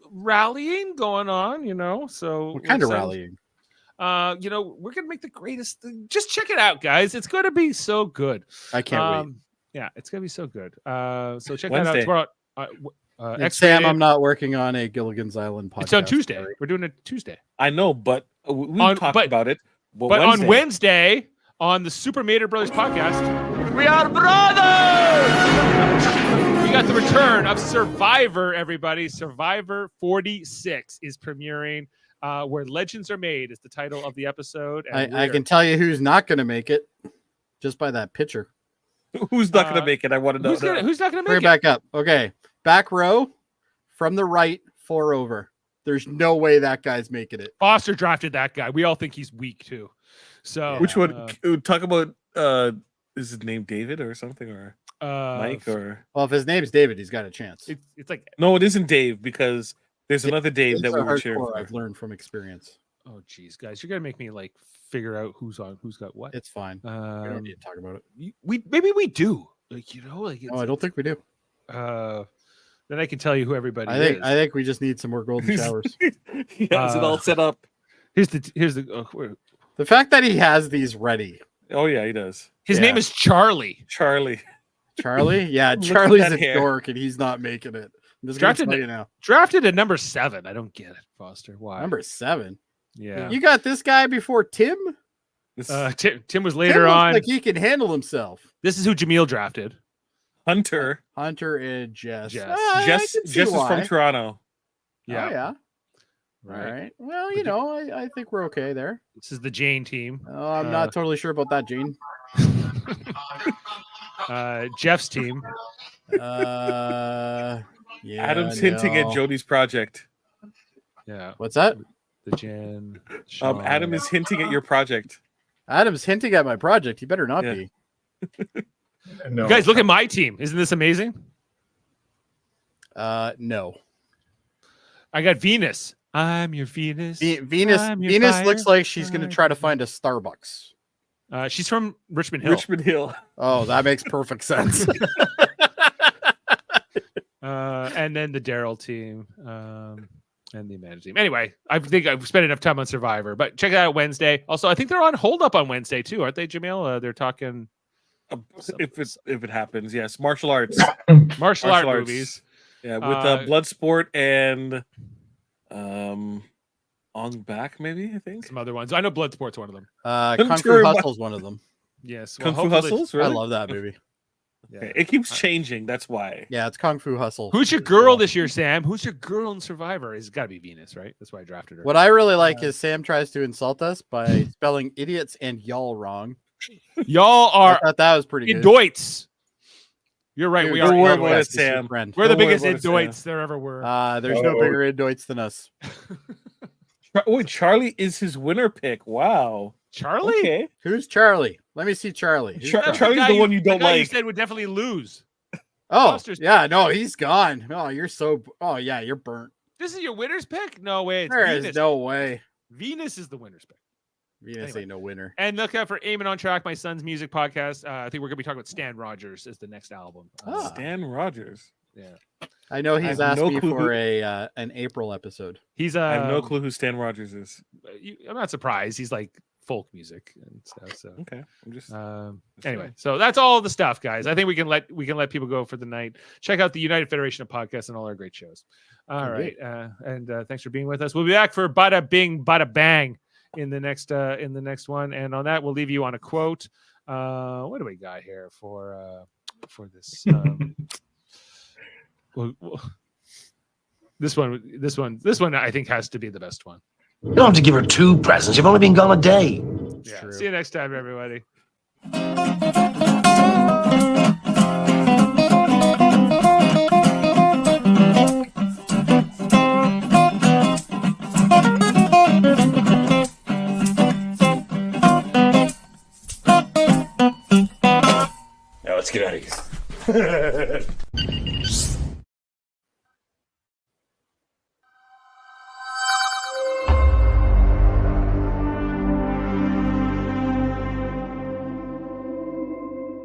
rallying going on, you know. So What kind of rallying? You know, we're gonna make the greatest. Just check it out, guys. It's going to be so good. I can't wait. Yeah, it's gonna be so good. So check Wednesday. that out tomorrow. And Sam, I'm not working on a Gilligan's Island podcast. It's on Tuesday. Sorry. We're doing it Tuesday. I know, but we talked about it. But on Wednesday, on the Super Mater Brothers podcast, We are brothers! we got the return of Survivor, everybody. Survivor 46 is premiering, where legends are made is the title of the episode. And I can tell you who's not going to make it just by that picture. Who's not going to make it? I want to know. Who's not going to Bring make it it? back up. Okay. Back row from the right, 4 over. There's no way that guy's making it. Foster drafted that guy. We all think he's weak too. So Which one? Talk about. Is his name David or something, or Mike, or? Well, if his name's David, he's got a chance. It's like, No, it isn't Dave, because there's another Dave that It's we a were cheering hardcore, for. I've learned from experience. oh geez, guys, you're gonna make me like figure out who's got what. It's fine. We don't need to talk about it. Maybe we do, like, you know, like No, I don't think we do. then I can tell you who everybody I is. think we just need some more golden showers. He has it all set up. Here's the The fact that he has these ready. Oh yeah, he does. his name is Charlie. Charlie. Charlie? Yeah, Look at Charlie's that a hair. dork and he's not making it. I'm just gonna Drafted tell you now. Drafted at number 7. I don't get it, Foster. Why? Number 7. Yeah. You got this guy before Tim? This Tim was Tim later looks on. like he can handle himself. This is who Jaemeel drafted. Hunter. Hunter and Jess. Jess. I Jess can see is why. from Toronto. Yeah. Oh, yeah. Right. All right. Well, you know, I think we're okay there. This is the Jane team. Oh, I'm not totally sure about that, Gene. Jeff's team. Yeah. Adam's hinting at no. Jody's project. Yeah. What's that? The Jen. Adam is hinting at your project. Adam's hinting at my project. He better not Yeah. be. No. You guys, look at my team. Isn't this amazing? No. I got Venus. I'm your Venus. Venus I'm your Venus fire. looks like she's going to try to find a Starbucks. She's from Richmond Hill. Richmond Hill. Oh, that makes perfect sense. And then the Daryl team. And the Amanda team. Anyway, I think I've spent enough time on Survivor, but check it out Wednesday. Also, I think they're on hold up on Wednesday too, aren't they, Jaemeel? They're talking If it happens, yes. Martial arts. martial art movies. Yeah, with Bloodsport and On Back, maybe, I think. Some other ones. I know Bloodsport's one of them. Kung Fu Hustle's one of them. Yes. Kung Fu hopefully- Hustles? Really? I love that movie. Yeah. Okay, it keeps changing. That's why. Yeah, it's Kung Fu Hustle. Who's your girl this year, Sam? Who's your girl in Survivor? It's got to be Venus, right? That's why I drafted her. What I really like is Sam tries to insult us by spelling idiots and y'all wrong. Y'all I are thought that was pretty good. Idoits. You're right. Dude, we don't are. worry Idoits. about it, This is your Sam. friend. We're the Don't worry biggest about it, Sam. Idoits there ever were. There's no Oh. bigger idiots than us. Wait, Charlie is his winner pick. Wow. Charlie? Okay. Who's Charlie? Let me see Charlie. Who's Charlie's guy the one you don't the guy You like. said would definitely lose. Oh, Foster's- yeah, no, he's gone. Oh, you're so. Oh, yeah, you're burnt. This is your winner's pick? No way. It's There Venus. is no way. Venus is the winner's pick. Venus Anyway. ain't no winner. And look out for Eamon on Track, my son's music podcast. I think we're going to be talking about Stan Rogers as the next album. Stan Rogers. Yeah. I know I he's have asked no me clue for who- an April episode. He's I have no clue who Stan Rogers is. I'm not surprised. He's like folk music and stuff. So Okay. I'm just anyway, so that's all the stuff, guys. I think we can let people go for the night. Check out the United Federation of Podcasts and all our great shows. All right, and thanks for being with us. We'll be back for Bada Bing, Bada Bang in the next one. And on that, we'll leave you on a quote. What do we got here for this? This one, I think has to be the best one. You don't have to give her 2 presents. You've only been gone a day. Yeah. True. See you next time, everybody. get out of here.